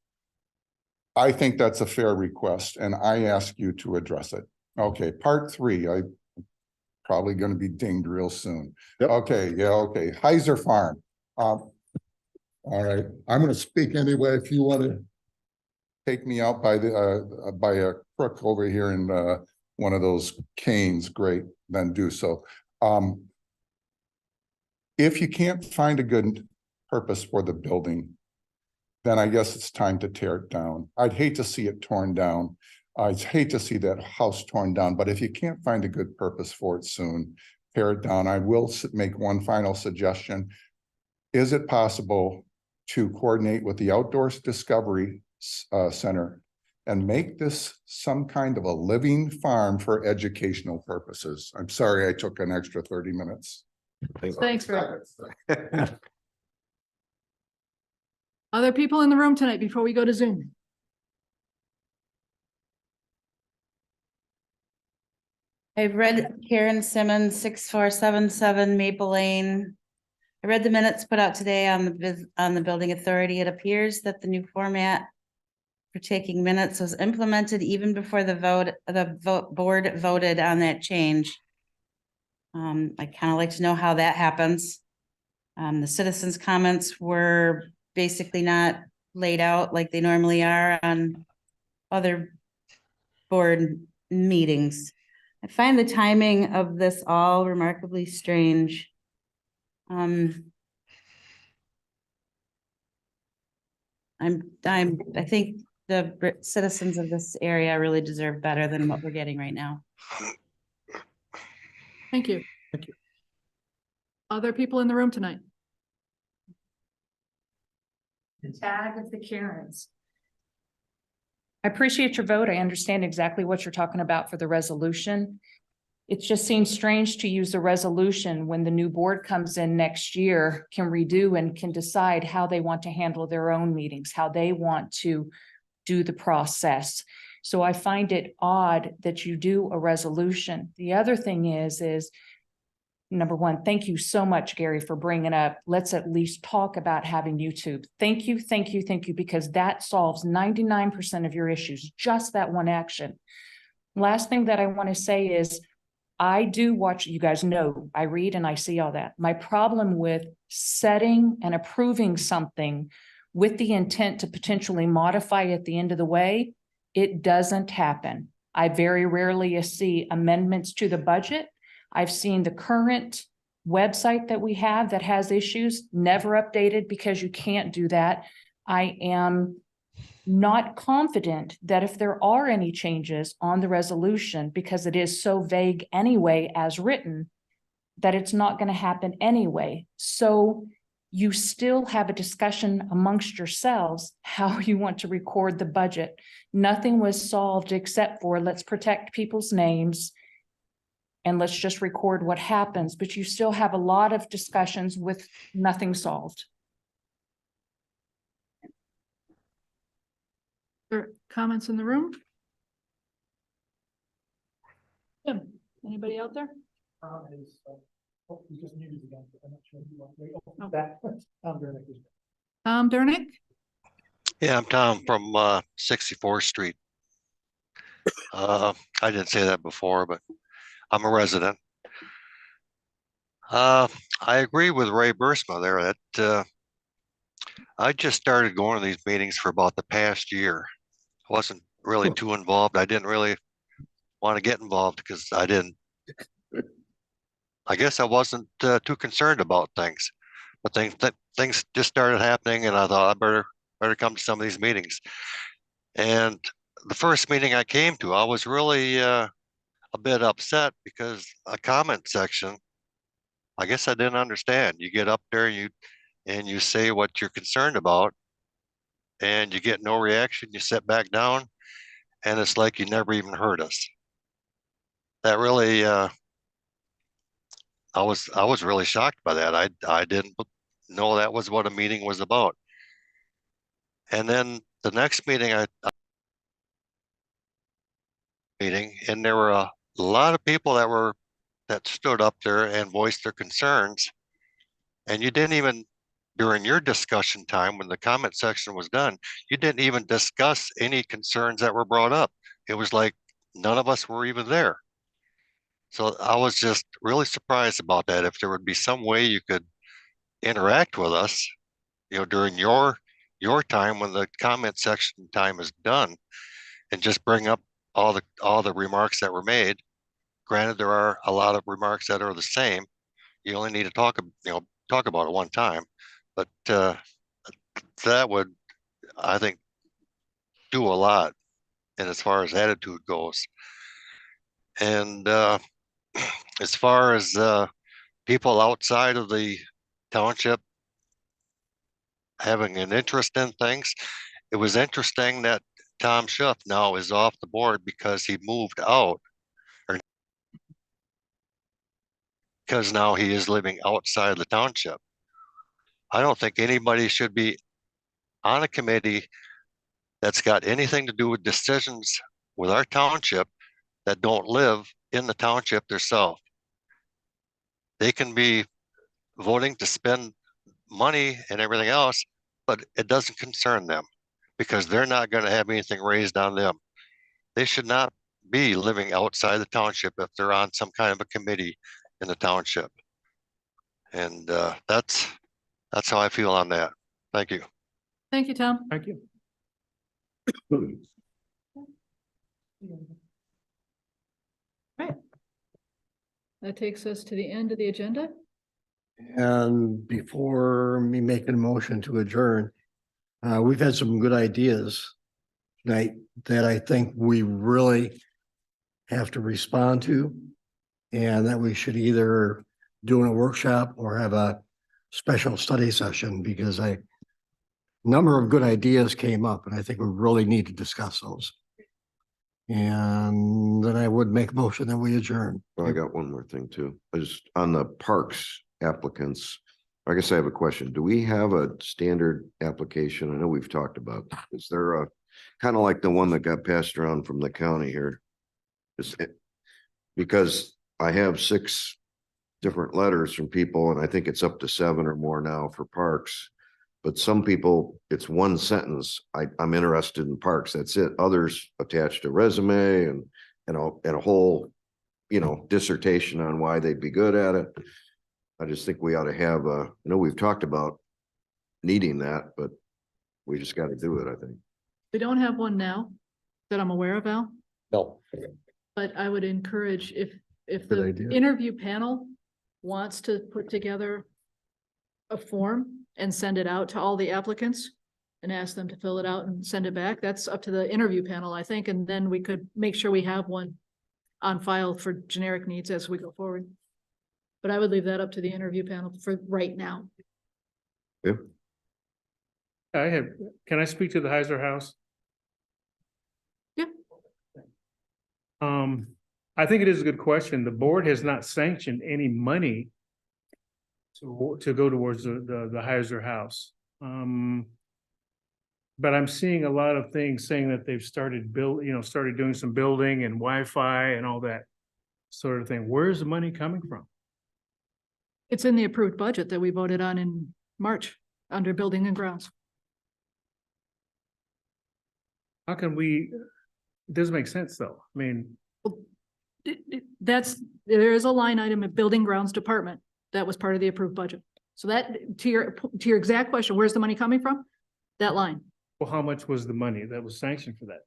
I think that's a fair request, and I ask you to address it. Okay, part 3, I'm probably going to be dinged real soon. Yep. Okay, yeah, okay. Heiser Farm. All right, I'm going to speak anyway. If you want to take me out by the by a crook over here in one of those canes, great, then do so. If you can't find a good purpose for the building, then I guess it's time to tear it down. I'd hate to see it torn down. I'd hate to see that house torn down, but if you can't find a good purpose for it soon, tear it down. I will make one final suggestion. Is it possible to coordinate with the Outdoors Discovery Center and make this some kind of a living farm for educational purposes? I'm sorry I took an extra 30 minutes. Thanks, Rick. Other people in the room tonight before we go to Zoom? I've read Karen Simmons, 6477 Maple Lane. I read the minutes put out today on the building authority. It appears that the new format for taking minutes was implemented even before the board voted on that change. I kind of like to know how that happens. The citizens' comments were basically not laid out like they normally are on other board meetings. I find the timing of this all remarkably strange. I think the citizens of this area really deserve better than what we're getting right now. Thank you. Thank you. Other people in the room tonight? Tag of the Karens. I appreciate your vote. I understand exactly what you're talking about for the resolution. It just seems strange to use the resolution when the new board comes in next year, can redo and can decide how they want to handle their own meetings, how they want to do the process. So I find it odd that you do a resolution. The other thing is number one, thank you so much, Gary, for bringing up, let's at least talk about having YouTube. Thank you, thank you, thank you, because that solves 99% of your issues, just that one action. Last thing that I want to say is, I do watch, you guys know, I read and I see all that. My problem with setting and approving something with the intent to potentially modify at the end of the way, it doesn't happen. I very rarely see amendments to the budget. I've seen the current website that we have that has issues, never updated because you can't do that. I am not confident that if there are any changes on the resolution, because it is so vague anyway as written, that it's not going to happen anyway. So you still have a discussion amongst yourselves how you want to record the budget. Nothing was solved except for let's protect people's names and let's just record what happens, but you still have a lot of discussions with nothing solved. Comments in the room? Tim, anybody out there? Tom Durnick? Yeah, I'm Tom from 64th Street. I didn't say that before, but I'm a resident. I agree with Ray Bursma there that I just started going to these meetings for about the past year. I wasn't really too involved. I didn't really want to get involved because I guess I wasn't too concerned about things. But things just started happening, and I thought I better come to some of these meetings. And the first meeting I came to, I was really a bit upset because a comment section, I guess I didn't understand. You get up there and you say what you're concerned about, and you get no reaction. You sit back down, and it's like you never even heard us. That really, I was really shocked by that. I didn't know that was what a meeting was about. And then the next meeting, and there were a lot of people that stood up there and voiced their concerns, and you didn't even, during your discussion time when the comment section was done, you didn't even discuss any concerns that were brought up. It was like none of us were even there. So I was just really surprised about that. If there would be some way you could interact with us, during your time when the comment section time is done, and just bring up all the remarks that were made. Granted, there are a lot of remarks that are the same. You only need to talk about it one time, but that would, I think, do a lot. And as far as attitude goes, and as far as people outside of the township having an interest in things, it was interesting that Tom Schuff now is off the board because he moved out, or because now he is living outside the township. I don't think anybody should be on a committee that's got anything to do with decisions with our township that don't live in the township themselves. They can be voting to spend money and everything else, but it doesn't concern them because they're not going to have anything raised on them. They should not be living outside the township if they're on some kind of a committee in the township. And that's how I feel on that. Thank you. Thank you, Tom. Thank you. Right. That takes us to the end of the agenda. And before me making a motion to adjourn, we've had some good ideas tonight that I think we really have to respond to. And that we should either do in a workshop or have a special study session, because number of good ideas came up and I think we really need to discuss those. And then I would make a motion that we adjourn. Well, I got one more thing too. I just, on the parks applicants, I guess I have a question. Do we have a standard application? I know we've talked about, is there a kind of like the one that got passed around from the county here? Because I have 6 different letters from people, and I think it's up to 7 or more now for parks. But some people, it's one sentence. I'm interested in parks. That's it. Others attached a resume and a whole, dissertation on why they'd be good at it. I just think we ought to have I know we've talked about needing that, but we just got to do it, I think. We don't have one now that I'm aware of, Al, No. but I would encourage if Good the idea. interview panel wants to put together a form and send it out to all the applicants and ask them to fill it out and send it back, that's up to the interview panel, I think, and then we could make sure we have one on file for generic needs as we go forward. But I would leave that up to the interview panel for right now. Yeah. Can I speak to the Heiser House? Yeah. I think it is a good question. The board has not sanctioned any money to go towards the Heiser House. But I'm seeing a lot of things saying that they've started doing some building and Wi-Fi and all that sort of thing. Where's the money coming from? It's in the approved budget that we voted on in March under building and grounds. How can it doesn't make sense though. I mean, There is a line item at building grounds department that was part of the approved budget. So that, to your exact question, where's the money coming from? That line. well, how much was the money that was sanctioned for that?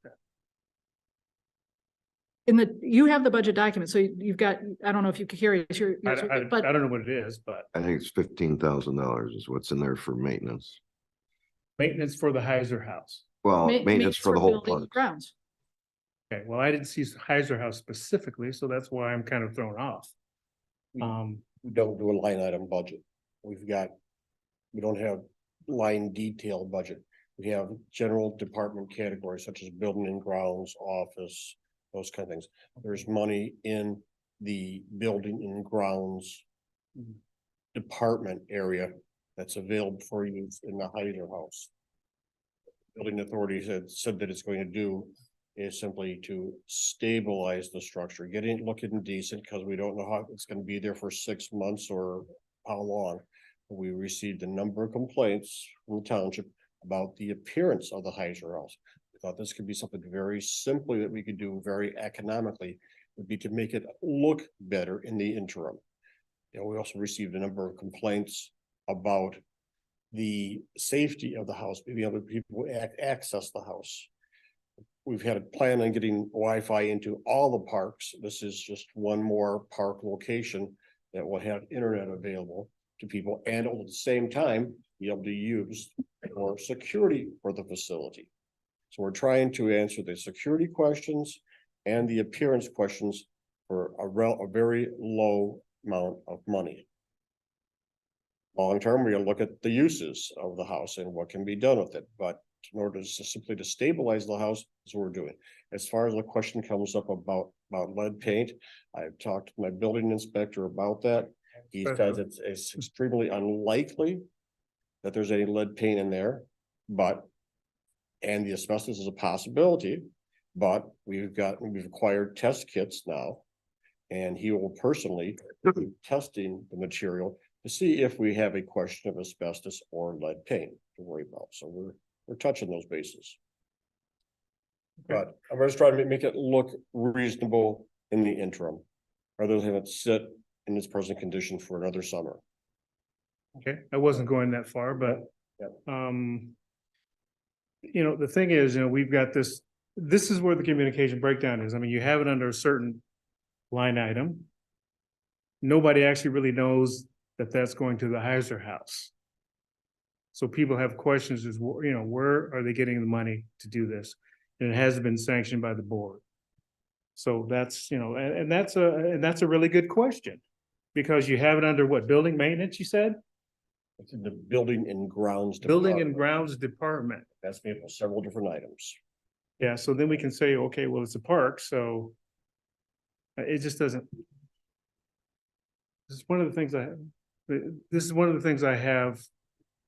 You have the budget document, so you've got, I don't know if you can hear it, I but don't know what it is, but I think it's $15,000 is what's in there for maintenance. maintenance for the Heiser House. Well, maintenance for the whole building and park. grounds. Okay, well, I didn't see Heiser House specifically, so that's why I'm kind of thrown off. We don't do a line item budget. We don't have line detail budget. We have general department categories such as building and grounds, office, those kind of things. There's money in the building and grounds department area that's available for use in the Heiser House. Building authority said that it's going to do is simply to stabilize the structure, get it looking decent, because we don't know how it's going to be there for 6 months or how long. We received a number of complaints from the township about the appearance of the Heiser House. We thought this could be something very simply that we could do very economically, would be to make it look better in the interim. We also received a number of complaints about the safety of the house, maybe other people access the house. We've had a plan on getting Wi-Fi into all the parks. This is just one more park location that will have internet available to people and at the same time be able to use for security for the facility. So we're trying to answer the security questions and the appearance questions for a very low amount of money. Long term, we're gonna look at the uses of the house and what can be done with it, but in order to simply to stabilize the house is what we're doing. As far as the question comes up about lead paint, I've talked to my building inspector about that. He says it's extremely unlikely that there's any lead paint in there, and the asbestos is a possibility, but we've acquired test kits now. And he will personally be testing the material to see if we have a question of asbestos or lead paint to worry about. So we're touching those bases. But I'm just trying to make it look reasonable in the interim, rather than it sit in its present condition for another summer. Okay, I wasn't going that far, but Yep. you know, the thing is, you know, we've got this is where the communication breakdown is. I mean, you have it under a certain line item. Nobody actually really knows that that's going to the Heiser House. So people have questions as, you know, where are they getting the money to do this? And it hasn't been sanctioned by the board. So that's, you know, and that's a really good question. Because you have it under what, building maintenance, you said? It's in the building and grounds. Building and department. grounds department. That's made up of several different items. Yeah, so then we can say, okay, well, it's a park, so it just doesn't. This is one of the things I have.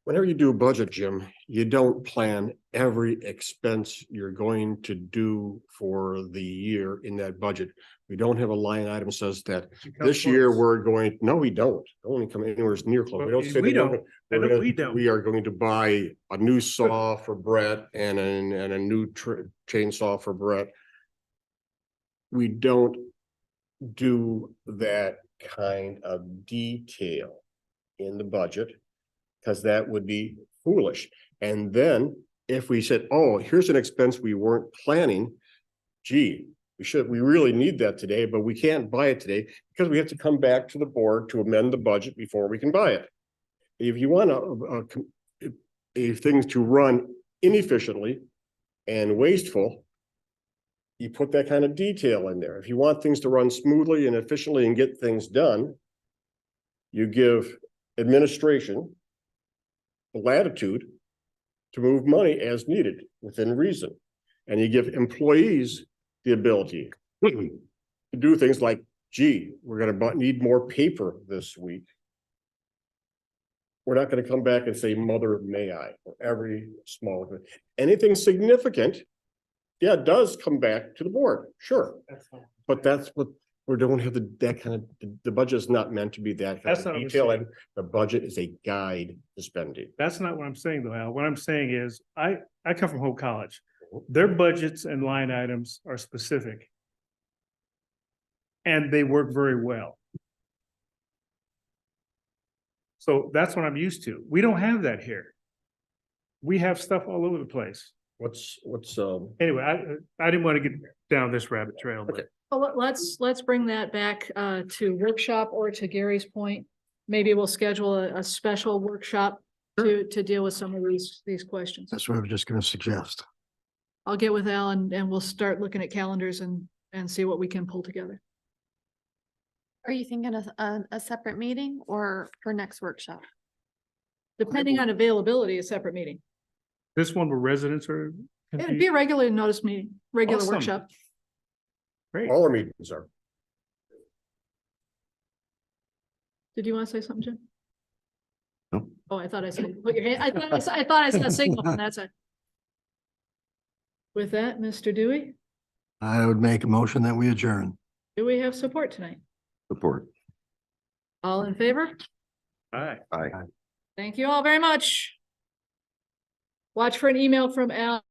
Whenever you do a budget, Jim, you don't plan every expense you're going to do for the year in that budget. We don't have a line item says that this year we're going, no, we don't. Don't even come anywhere near close. We don't say We that don't. I know we don't. we are going to buy a new saw for Brett and a new chainsaw for Brett. We don't do that kind of detail in the budget. Because that would be foolish. And then if we said, oh, here's an expense we weren't planning. Gee, we really need that today, but we can't buy it today because we have to come back to the board to amend the budget before we can buy it. If you want a things to run inefficiently and wasteful, you put that kind of detail in there. If you want things to run smoothly and efficiently and get things done, you give administration latitude to move money as needed within reason. And you give employees the ability to do things like, gee, we're gonna need more paper this week. We're not gonna come back and say, mother, may I, for every small, anything significant, yeah, it does come back to the board, sure. But that's what we don't have that kind of, the budget is not meant to be that kind That's of not what I'm detail, saying. and the budget is a guide to spending. That's not what I'm saying though, Al. What I'm saying is, I come from Hope College. Their budgets and line items are specific. And they work very well. So that's what I'm used to. We don't have that here. We have stuff all over the place. What's Anyway, I didn't want to get down this rabbit trail, but Well, let's bring that back to workshop, or to Gary's point. Maybe we'll schedule a special workshop to deal with some of these questions. That's what I was just gonna suggest. I'll get with Al and we'll start looking at calendars and see what we can pull together. Are you thinking of a separate meeting or for next workshop? Depending on availability, a separate meeting. this one where residents are. It'd be a regular notice meeting, regular Awesome. workshop. Great. all our meetings are. Did you want to say something, Jim? No. Oh, I thought I said, put your hand, I thought I saw a signal from that side. With that, Mr. Dewey, I would make a motion that we adjourn. do we have support tonight? Support. All in favor? All right. Aye. Thank you all very much. Watch for an email from Al